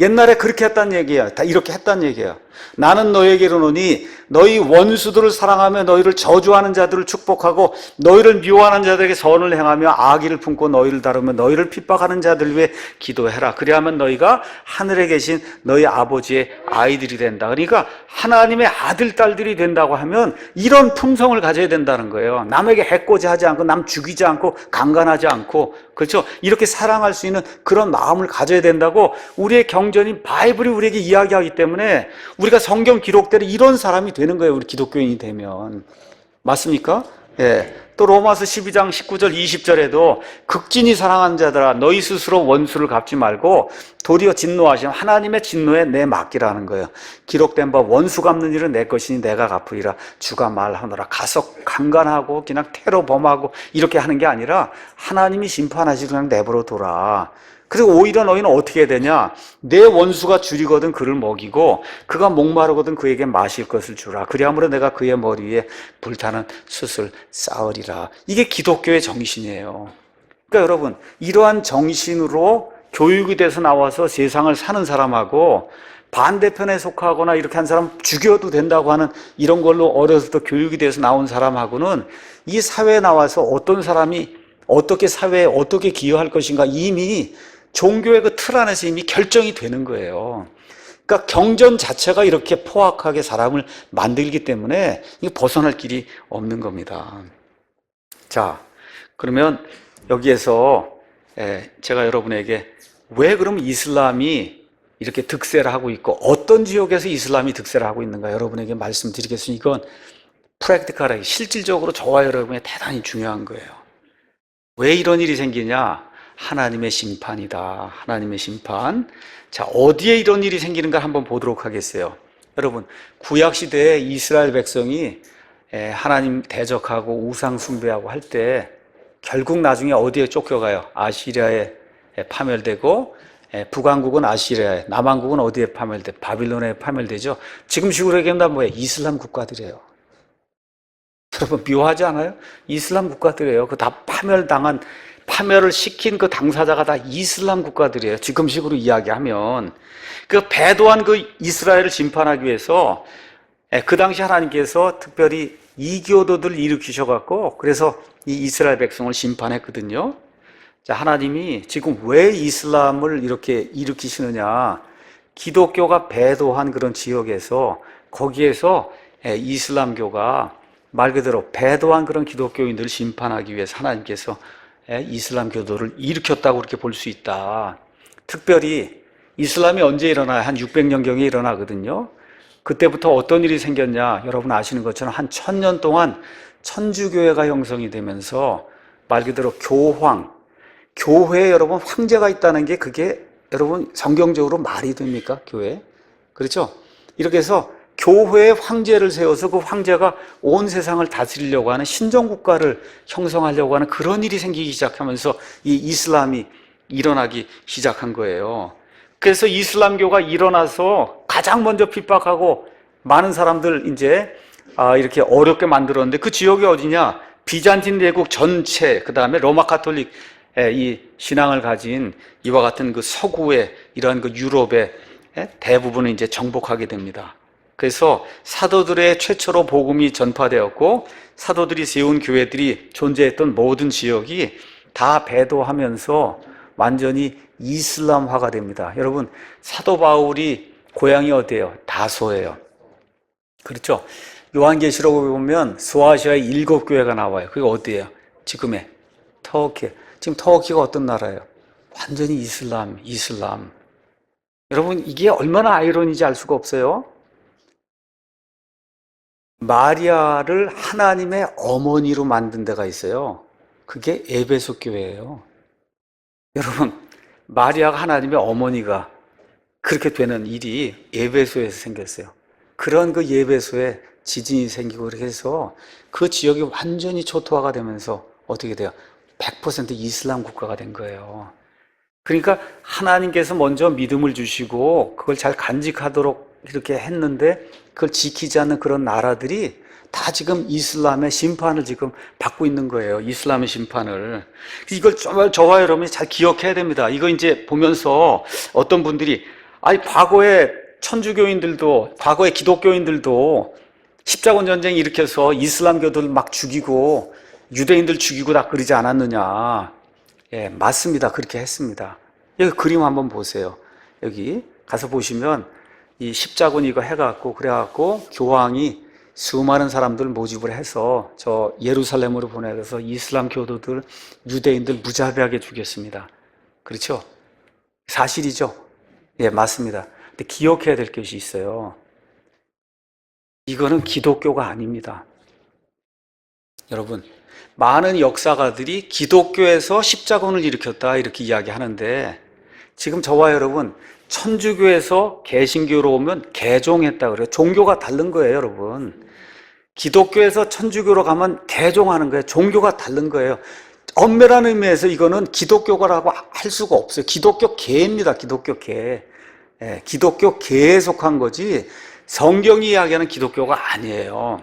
옛날에 그렇게 했단 얘기야. 다 이렇게 했단 얘기야. 나는 너에게 이르노니 너희 원수들을 사랑하며 너희를 저주하는 자들을 축복하고 너희를 미워하는 자들에게 선을 행하며 악의를 품고 너희를 다루며 너희를 핍박하는 자들 위해 기도해라. 그리하면 너희가 하늘에 계신 너희 아버지의 아이들이 된다. 그러니까 하나님의 아들, 딸들이 된다고 하면 이런 품성을 가져야 된다는 거예요. 남에게 해코지 하지 않고 남 죽이지 않고 강간하지 않고, 그렇죠? 이렇게 사랑할 수 있는 그런 마음을 가져야 된다고 우리의 경전인 바이블이 우리에게 이야기하기 때문에 우리가 성경 기록대로 이런 사람이 되는 거예요. 우리 기독교인이 되면. 맞습니까? 예. 또 로마서 12장 19절 20절에도 극진히 사랑하는 자들아 너희 스스로 원수를 갚지 말고 도리어 진노하시면 하나님의 진노에 내 맡기라는 거예요. 기록된 바 원수 갚는 일은 내 것이니 내가 갚으리라 주가 말하노라. 가서 강간하고 그냥 테러 범하고 이렇게 하는 게 아니라 하나님이 심판하시고 그냥 내버려 둬라. 그리고 오히려 너희는 어떻게 해야 되냐? 내 원수가 줄이거든 그를 먹이고 그가 목마르거든 그에게 마실 것을 주라. 그리하므로 내가 그의 머리 위에 불타는 숯을 쌓으리라. 이게 기독교의 정신이에요. 그러니까 여러분, 이러한 정신으로 교육이 돼서 나와서 세상을 사는 사람하고 반대편에 속하거나 이렇게 한 사람 죽여도 된다고 하는 이런 걸로 어려서부터 교육이 돼서 나온 사람하고는 이 사회에 나와서 어떤 사람이 어떻게 사회에 어떻게 기여할 것인가 이미 종교의 그 틀 안에서 이미 결정이 되는 거예요. 그러니까 경전 자체가 이렇게 포악하게 사람을 만들기 때문에 이게 벗어날 길이 없는 겁니다. 자, 그러면 여기에서 제가 여러분에게 왜 그럼 이슬람이 이렇게 득세를 하고 있고 어떤 지역에서 이슬람이 득세를 하고 있는가 여러분에게 말씀드리겠습니다. 이건 프랙티컬하게 실질적으로 저와 여러분에 대단히 중요한 거예요. 왜 이런 일이 생기냐? 하나님의 심판이다. 하나님의 심판. 자, 어디에 이런 일이 생기는가 한번 보도록 하겠어요. 여러분, 구약시대에 이스라엘 백성이 하나님 대적하고 우상 숭배하고 할 때 결국 나중에 어디에 쫓겨가요? 아시리아에 파멸되고, 북왕국은 아시리아에, 남왕국은 어디에 파멸돼? 바빌론에 파멸되죠. 지금식으로 얘기하면 뭐예요? 이슬람 국가들이에요. 여러분 미워하지 않아요? 이슬람 국가들이에요. 그 다 파멸을 시킨 그 당사자가 다 이슬람 국가들이에요. 지금식으로 이야기하면 그 배도한 그 이스라엘을 심판하기 위해서 그 당시 하나님께서 특별히 이교도들을 일으키셔갖고 그래서 이 이스라엘 백성을 심판했거든요. 자, 하나님이 지금 왜 이슬람을 이렇게 일으키시느냐? 기독교가 배도한 그런 지역에서 거기에서 이슬람교가 말 그대로 배도한 그런 기독교인들을 심판하기 위해서 하나님께서 이슬람 교도를 일으켰다고 그렇게 볼 수 있다. 특별히 이슬람이 언제 일어나요? 한 600년경에 일어나거든요. 그때부터 어떤 일이 생겼냐? 여러분 아시는 것처럼 한 1000년 동안 천주교회가 형성이 되면서 말 그대로 교회에 여러분 황제가 있다는 게 그게 여러분 성경적으로 말이 됩니까? 교회? 그렇죠? 이렇게 해서 교회에 황제를 세워서 그 황제가 온 세상을 다스리려고 하는 신정국가를 형성하려고 하는 그런 일이 생기기 시작하면서 이 이슬람이 일어나기 시작한 거예요. 그래서 이슬람교가 일어나서 가장 먼저 핍박하고 많은 사람들 이제 이렇게 어렵게 만들었는데 그 지역이 어디냐? 비잔틴 대국 전체, 그 다음에 로마 카톨릭 이 신앙을 가진 이와 같은 그 서구의 이러한 그 유럽의 대부분을 이제 정복하게 됩니다. 그래서 사도들의 최초로 복음이 전파되었고 사도들이 세운 교회들이 존재했던 모든 지역이 다 배도하면서 완전히 이슬람화가 됩니다. 여러분, 사도 바울이 고향이 어디예요? 다소예요. 그렇죠? 요한계시록에 보면 소아시아의 7교회가 나와요. 그게 어디예요? 지금의 터키. 지금 터키가 어떤 나라예요? 완전히 이슬람. 여러분, 이게 얼마나 아이러니인지 알 수가 없어요. 마리아를 하나님의 어머니로 만든 데가 있어요. 그게 에베소 교회예요. 여러분, 마리아가 하나님의 어머니가 그렇게 되는 일이 에베소에서 생겼어요. 그런 그 에베소에 지진이 생기고 이렇게 해서 그 지역이 완전히 초토화가 되면서 어떻게 돼요? 100% 이슬람 국가가 된 거예요. 그러니까 하나님께서 먼저 믿음을 주시고 그걸 잘 간직하도록 이렇게 했는데 그걸 지키지 않는 그런 나라들이 다 지금 이슬람의 심판을 지금 받고 있는 거예요. 이슬람의 심판을. 이걸 정말 저와 여러분이 잘 기억해야 됩니다. 이거 이제 보면서 어떤 분들이 과거에 천주교인들도 과거에 기독교인들도 십자군 전쟁 일으켜서 이슬람교들 막 죽이고 유대인들 죽이고 다 그러지 않았느냐. 예, 맞습니다. 그렇게 했습니다. 여기 그림 한번 보세요. 여기 가서 보시면 이 십자군 이거 해갖고 그래갖고 교황이 수많은 사람들 모집을 해서 저 예루살렘으로 보내서 이슬람 교도들, 유대인들 무자비하게 죽였습니다. 그렇죠? 사실이죠? 예, 맞습니다. 근데 기억해야 될 것이 있어요. 이거는 기독교가 아닙니다. 여러분, 많은 역사가들이 기독교에서 십자군을 일으켰다 이렇게 이야기하는데 지금 저와 여러분 천주교에서 개신교로 오면 개종했다 그래요. 종교가 다른 거예요, 여러분. 기독교에서 천주교로 가면 개종하는 거예요. 종교가 다른 거예요. 엄밀한 의미에서 이거는 기독교가라고 할 수가 없어요. 기독교계입니다. 기독교계. 예, 기독교계에 속한 거지 성경이 이야기하는 기독교가 아니에요.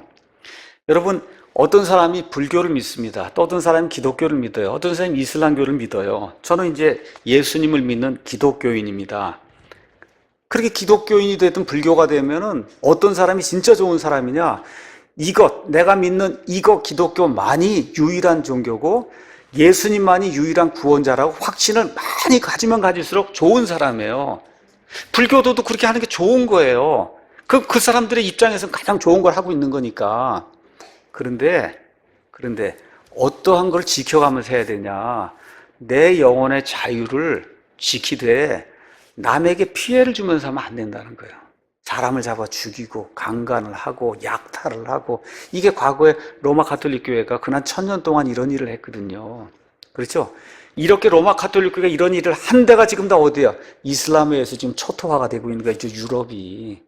여러분, 어떤 사람이 불교를 믿습니다. 또 어떤 사람이 기독교를 믿어요. 어떤 사람이 이슬람교를 믿어요. 저는 이제 예수님을 믿는 기독교인입니다. 그렇게 기독교인이 되든 불교가 되면은 어떤 사람이 진짜 좋은 사람이냐? 내가 믿는 이것 기독교만이 유일한 종교고 예수님만이 유일한 구원자라고 확신을 많이 가지면 가질수록 좋은 사람이에요. 불교도도 그렇게 하는 게 좋은 거예요. 그 사람들의 입장에서는 가장 좋은 걸 하고 있는 거니까. 그런데 어떠한 걸 지켜가면서 해야 되냐? 내 영혼의 자유를 지키되 남에게 피해를 주면서 하면 안 된다는 거예요. 사람을 잡아 죽이고 강간을 하고 약탈을 하고 이게 과거에 로마 가톨릭 교회가 지난 1000년 동안 이런 일을 했거든요. 그렇죠? 이렇게 로마 가톨릭 교회가 이런 일을 한 데가 지금 다 어디야? 이슬람에 의해서 지금 초토화가 되고 있는 거예요. 유럽이.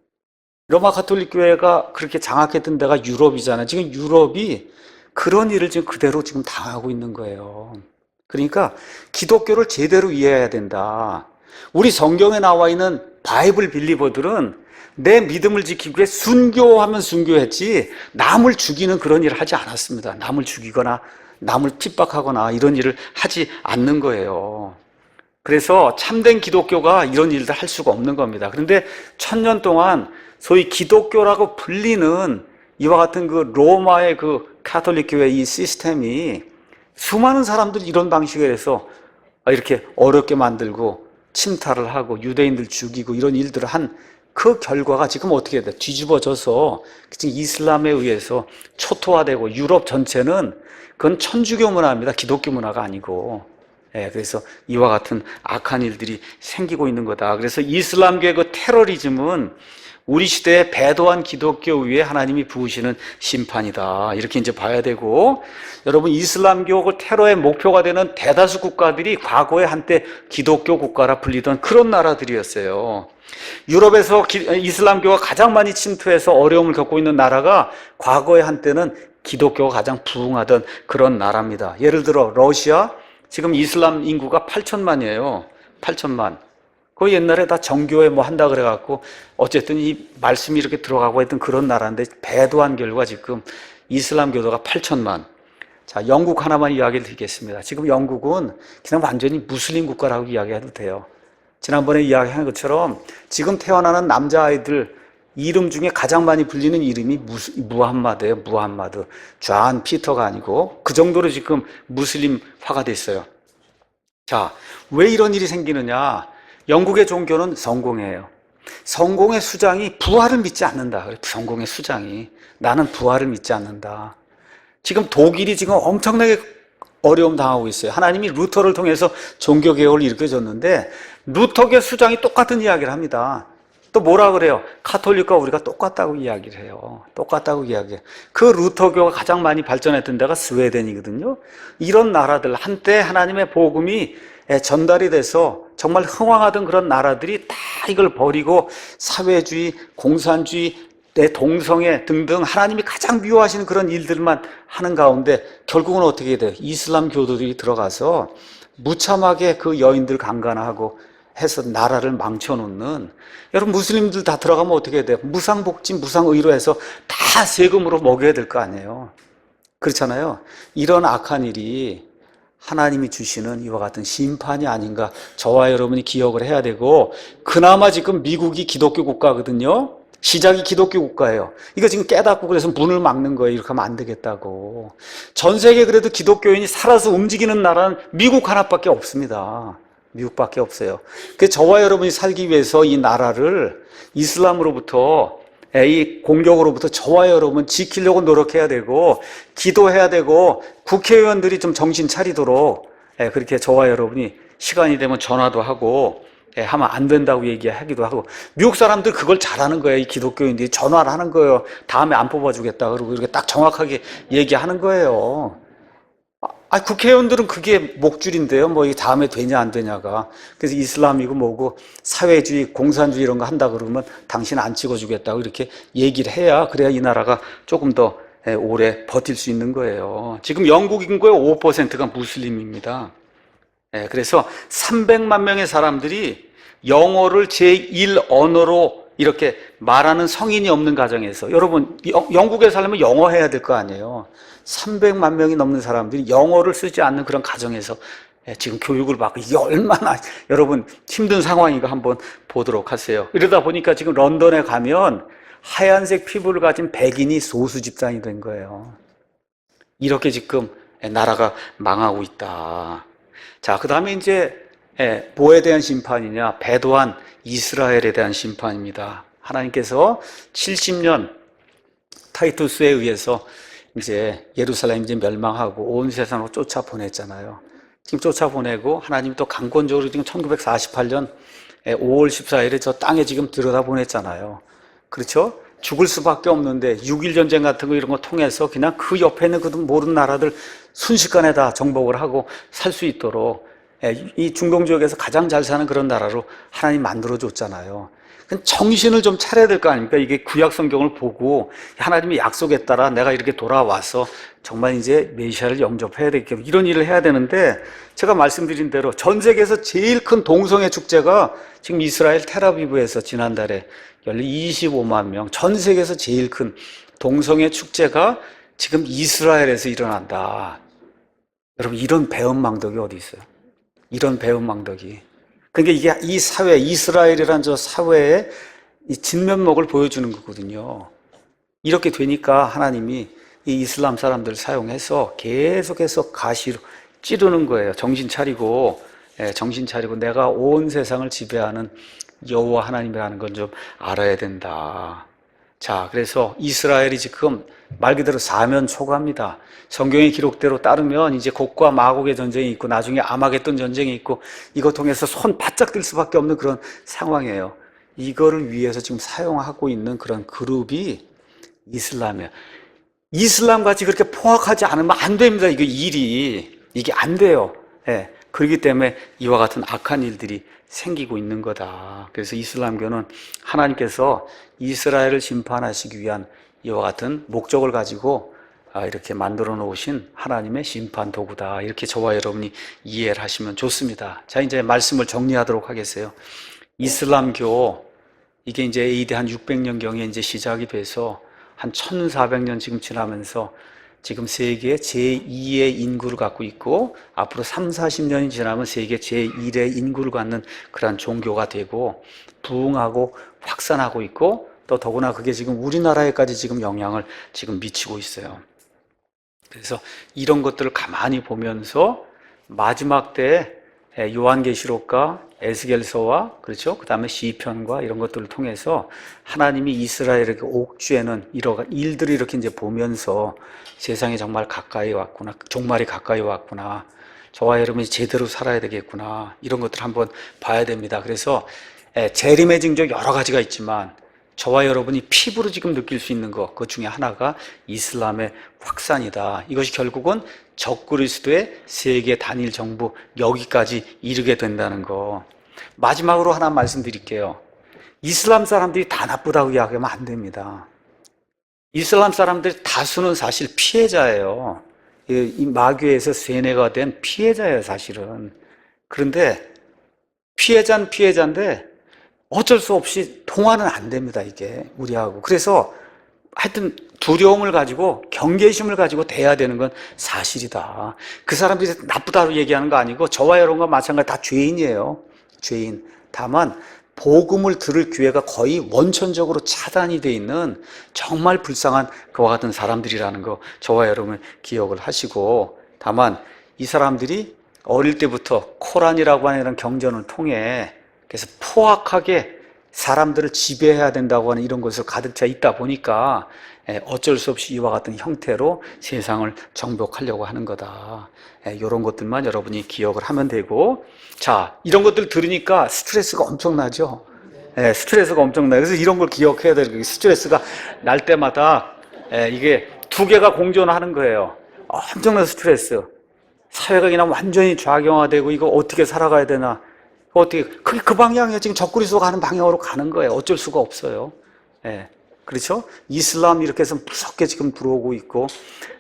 로마 가톨릭 교회가 그렇게 장악했던 데가 유럽이잖아요. 지금 유럽이 그런 일을 지금 그대로 지금 당하고 있는 거예요. 그러니까 기독교를 제대로 이해해야 된다. 우리 성경에 나와 있는 바이블 빌리버들은 내 믿음을 지키기 위해 순교하면 순교했지 남을 죽이는 그런 일을 하지 않았습니다. 남을 죽이거나 남을 핍박하거나 이런 일을 하지 않는 거예요. 그래서 참된 기독교가 이런 일들 할 수가 없는 겁니다. 그런데 1000년 동안 소위 기독교라고 불리는 이와 같은 그 로마의 그 가톨릭 교회 이 시스템이 수많은 사람들이 이런 방식을 해서 이렇게 어렵게 만들고 침탈을 하고 유대인들 죽이고 이런 일들을 한 그 결과가 지금 어떻게 돼? 뒤집어져서 지금 이슬람에 의해서 초토화되고 유럽 전체는 그건 천주교 문화입니다. 기독교 문화가 아니고. 그래서 이와 같은 악한 일들이 생기고 있는 거다. 그래서 이슬람교의 그 테러리즘은 우리 시대에 배도한 기독교 위에 하나님이 부으시는 심판이다. 이렇게 이제 봐야 되고, 여러분 이슬람교 그 테러의 목표가 되는 대다수 국가들이 과거에 한때 기독교 국가라 불리던 그런 나라들이었어요. 유럽에서 이슬람교가 가장 많이 침투해서 어려움을 겪고 있는 나라가 과거에 한때는 기독교가 가장 부흥하던 그런 나라입니다. 예를 들어 러시아, 지금 이슬람 인구가 8천만이에요. 8천만. 그 옛날에 다 정교회 뭐 한다 그래갖고 어쨌든 이 말씀이 이렇게 들어가고 했던 그런 나라인데 배도한 결과 지금 이슬람 교도가 8천만. 자, 영국 하나만 이야기를 드리겠습니다. 지금 영국은 그냥 완전히 무슬림 국가라고 이야기해도 돼요. 지난번에 이야기한 것처럼 지금 태어나는 남자아이들 이름 중에 가장 많이 불리는 이름이 무함마드예요. 무함마드. 존 피터가 아니고 그 정도로 지금 무슬림화가 됐어요. 자, 왜 이런 일이 생기느냐? 영국의 종교는 성공이에요. 성공의 수장이 부활을 믿지 않는다. 성공의 수장이 나는 부활을 믿지 않는다. 지금 독일이 지금 엄청나게 어려움 당하고 있어요. 하나님이 루터를 통해서 종교개혁을 일으켜줬는데 루터계 수장이 똑같은 이야기를 합니다. 또 뭐라 그래요? 카톨릭과 우리가 똑같다고 이야기를 해요. 똑같다고 이야기해요. 그 루터교가 가장 많이 발전했던 데가 스웨덴이거든요. 이런 나라들, 한때 하나님의 복음이 전달이 돼서 정말 흥왕하던 그런 나라들이 다 이걸 버리고 사회주의, 공산주의, 내 동성애 등등 하나님이 가장 미워하시는 그런 일들만 하는 가운데 결국은 어떻게 돼요? 이슬람 교도들이 들어가서 무참하게 그 여인들 강간하고 해서 나라를 망쳐놓는, 여러분 무슬림들 다 들어가면 어떻게 돼요? 무상복지, 무상의로 해서 다 세금으로 먹여야 될 거 아니에요. 그렇잖아요. 이런 악한 일이 하나님이 주시는 이와 같은 심판이 아닌가 저와 여러분이 기억을 해야 되고, 그나마 지금 미국이 기독교 국가거든요. 시작이 기독교 국가예요. 이거 지금 깨닫고 그래서 문을 막는 거예요. 이렇게 하면 안 되겠다고. 전 세계 그래도 기독교인이 살아서 움직이는 나라는 미국 하나밖에 없습니다. 미국밖에 없어요. 그래서 저와 여러분이 살기 위해서 이 나라를 이슬람으로부터, 이 공격으로부터 저와 여러분 지키려고 노력해야 되고 기도해야 되고 국회의원들이 좀 정신 차리도록 그렇게 저와 여러분이 시간이 되면 전화도 하고 하면 안 된다고 얘기하기도 하고, 미국 사람들 그걸 잘하는 거예요. 이 기독교인들이 전화를 하는 거예요. 다음에 안 뽑아주겠다 그러고 이렇게 딱 정확하게 얘기하는 거예요. 국회의원들은 그게 목줄인데요. 뭐 이 다음에 되냐 안 되냐가. 그래서 이슬람이고 뭐고 사회주의, 공산주의 이런 거 한다 그러면 당신 안 찍어주겠다고 이렇게 얘기를 해야, 그래야 이 나라가 조금 더 오래 버틸 수 있는 거예요. 지금 영국 인구의 5%가 무슬림입니다. 그래서 300만 명의 사람들이 영어를 제1 언어로 이렇게 말하는 성인이 없는 가정에서, 여러분 영국에 살려면 영어 해야 될 거 아니에요. 300만 명이 넘는 사람들이 영어를 쓰지 않는 그런 가정에서 지금 교육을 받고, 이게 얼마나 여러분 힘든 상황인가 한번 보도록 하세요. 이러다 보니까 지금 런던에 가면 하얀색 피부를 가진 백인이 소수 집단이 된 거예요. 이렇게 지금 나라가 망하고 있다. 자, 그 다음에 이제 뭐에 대한 심판이냐? 배도한 이스라엘에 대한 심판입니다. 하나님께서 70년 타이투스에 의해서 이제 예루살렘 이제 멸망하고 온 세상으로 쫓아 보냈잖아요. 지금 쫓아 보내고 하나님이 또 강권적으로 지금 1948년 5월 14일에 저 땅에 지금 들여다 보냈잖아요. 그렇죠? 죽을 수밖에 없는데 6.1 전쟁 같은 거 이런 거 통해서 그냥 그 옆에 있는 그 모든 나라들 순식간에 다 정복을 하고 살 수 있도록 이 중동 지역에서 가장 잘 사는 그런 나라로 하나님 만들어줬잖아요. 정신을 좀 차려야 될 거 아닙니까? 이게 구약 성경을 보고 하나님의 약속에 따라 내가 이렇게 돌아와서 정말 이제 메시아를 영접해야 되겠고 이런 일을 해야 되는데, 제가 말씀드린 대로 전 세계에서 제일 큰 동성애 축제가 지금 이스라엘 텔아비브에서 지난달에 열린 25만 명, 전 세계에서 제일 큰 동성애 축제가 지금 이스라엘에서 일어난다. 여러분 이런 배은망덕이 어디 있어요? 이런 배은망덕이. 그러니까 이게 이 사회, 이스라엘이라는 저 사회의 이 진면목을 보여주는 거거든요. 이렇게 되니까 하나님이 이 이슬람 사람들 사용해서 계속해서 가시로 찌르는 거예요. 정신 차리고, 정신 차리고 내가 온 세상을 지배하는 여호와 하나님이라는 건 좀 알아야 된다. 자, 그래서 이스라엘이 지금 말 그대로 사면초가입니다. 성경의 기록대로 따르면 이제 곡과 마곡의 전쟁이 있고 나중에 아마겟돈 전쟁이 있고 이거 통해서 손 바짝 들 수밖에 없는 그런 상황이에요. 이거를 위해서 지금 사용하고 있는 그런 그룹이 이슬람이에요. 이슬람 같이 그렇게 포악하지 않으면 안 됩니다. 이게 안 돼요. 예. 그렇기 때문에 이와 같은 악한 일들이 생기고 있는 거다. 그래서 이슬람교는 하나님께서 이스라엘을 심판하시기 위한 이와 같은 목적을 가지고 이렇게 만들어 놓으신 하나님의 심판 도구다. 이렇게 저와 여러분이 이해를 하시면 좋습니다. 자, 이제 말씀을 정리하도록 하겠어요. 이슬람교, 이게 이제 AD 한 600년경에 이제 시작이 돼서 한 1400년 지금 지나면서 지금 세계 제2의 인구를 갖고 있고 앞으로 3, 40년이 지나면 세계 제1의 인구를 갖는 그런 종교가 되고 부흥하고 확산하고 있고 또 더구나 그게 지금 우리나라에까지 지금 영향을 지금 미치고 있어요. 그래서 이런 것들을 가만히 보면서 마지막 때 요한계시록과 에스겔서와 그렇죠? 그 다음에 시편과 이런 것들을 통해서 하나님이 이스라엘에게 옥죄는 이런 일들을 이렇게 이제 보면서 세상이 정말 가까이 왔구나, 종말이 가까이 왔구나, 저와 여러분이 제대로 살아야 되겠구나, 이런 것들을 한번 봐야 됩니다. 그래서 재림의 징조 여러 가지가 있지만 저와 여러분이 피부로 지금 느낄 수 있는 것, 그 중에 하나가 이슬람의 확산이다. 이것이 결국은 적그리스도의 세계 단일 정부 여기까지 이르게 된다는 거. 마지막으로 하나 말씀드릴게요. 이슬람 사람들이 다 나쁘다고 이야기하면 안 됩니다. 이슬람 사람들 다수는 사실 피해자예요. 이 마귀에서 세뇌가 된 피해자예요, 사실은. 그런데 피해자는 피해자인데 어쩔 수 없이 통화는 안 됩니다, 이게 우리하고. 그래서 하여튼 두려움을 가지고 경계심을 가지고 대해야 되는 건 사실이다. 그 사람들이 나쁘다고 얘기하는 거 아니고 저와 여러분과 마찬가지 다 죄인이에요. 죄인. 다만 복음을 들을 기회가 거의 원천적으로 차단이 돼 있는 정말 불쌍한 그와 같은 사람들이라는 거 저와 여러분 기억을 하시고, 다만 이 사람들이 어릴 때부터 코란이라고 하는 이런 경전을 통해 그래서 포악하게 사람들을 지배해야 된다고 하는 이런 것을 가득 차 있다 보니까 어쩔 수 없이 이와 같은 형태로 세상을 정복하려고 하는 거다. 이런 것들만 여러분이 기억을 하면 되고, 자, 이런 것들 들으니까 스트레스가 엄청나죠. 스트레스가 엄청나요. 그래서 이런 걸 기억해야 돼요. 스트레스가 날 때마다 이게 두 개가 공존하는 거예요. 엄청난 스트레스. 사회가 그냥 완전히 좌경화되고 이거 어떻게 살아가야 되나. 어떻게 그 방향에 지금 적그리스도 가는 방향으로 가는 거예요. 어쩔 수가 없어요. 그렇죠? 이슬람 이렇게 해서 무섭게 지금 들어오고 있고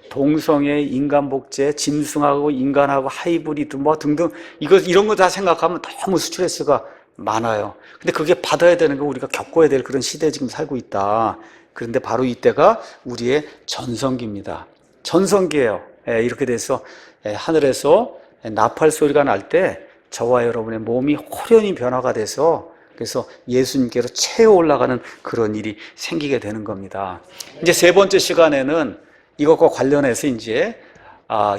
동성애, 인간 복제, 짐승하고 인간하고 하이브리드 뭐 등등 이런 거 다 생각하면 너무 스트레스가 많아요. 근데 그게 받아야 되는 거 우리가 겪어야 될 그런 시대에 지금 살고 있다. 그런데 바로 이때가 우리의 전성기입니다. 전성기예요. 이렇게 돼서 하늘에서 나팔 소리가 날 때 저와 여러분의 몸이 호련히 변화가 돼서 그래서 예수님께로 채워 올라가는 그런 일이 생기게 되는 겁니다. 이제 세 번째 시간에는 이것과 관련해서 이제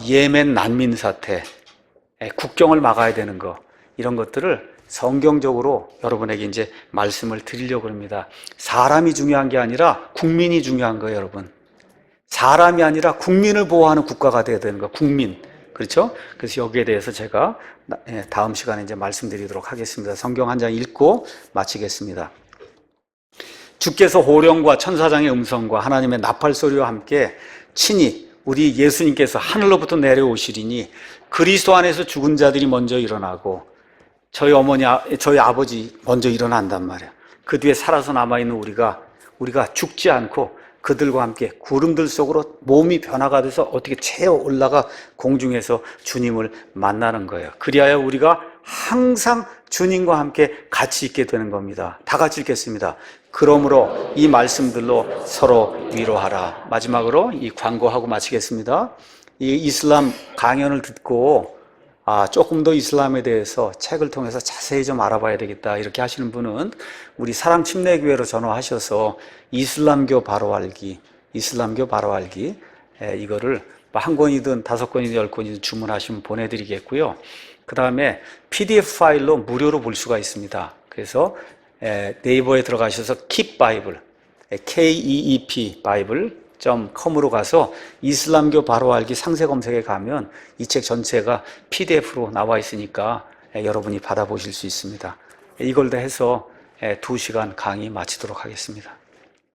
예멘 난민 사태, 국경을 막아야 되는 거, 이런 것들을 성경적으로 여러분에게 이제 말씀을 드리려고 합니다. 사람이 중요한 게 아니라 국민이 중요한 거예요, 여러분. 사람이 아니라 국민을 보호하는 국가가 돼야 되는 거, 국민. 그렇죠? 그래서 여기에 대해서 제가 다음 시간에 이제 말씀드리도록 하겠습니다. 성경 한 장 읽고 마치겠습니다. 주께서 호령과 천사장의 음성과 하나님의 나팔 소리와 함께 친히 우리 예수님께서 하늘로부터 내려오시리니 그리스도 안에서 죽은 자들이 먼저 일어나고 저희 어머니, 저희 아버지 먼저 일어난단 말이에요. 그 뒤에 살아서 남아있는 우리가 죽지 않고 그들과 함께 구름들 속으로 몸이 변화가 돼서 어떻게 채어 올라가 공중에서 주님을 만나는 거예요. 그리하여 우리가 항상 주님과 함께 같이 있게 되는 겁니다. 다 같이 읽겠습니다. 그러므로 이 말씀들로 서로 위로하라. 마지막으로 이 광고하고 마치겠습니다. 이 이슬람 강연을 듣고 조금 더 이슬람에 대해서 책을 통해서 자세히 좀 알아봐야 되겠다 이렇게 하시는 분은 우리 사랑침례교회로 전화하셔서 이슬람교 바로 알기, 이슬람교 바로 알기. 이거를 한 권이든 5권이든 10권이든 주문하시면 보내드리겠고요. 그 다음에 PDF 파일로 무료로 볼 수가 있습니다. 그래서 네이버에 들어가셔서 Keep Bible, KEEP Bible.com으로 가서 이슬람교 바로 알기 상세 검색에 가면 이 책 전체가 PDF로 나와 있으니까 여러분이 받아보실 수 있습니다. 이걸 다 해서 2시간 강의 마치도록 하겠습니다.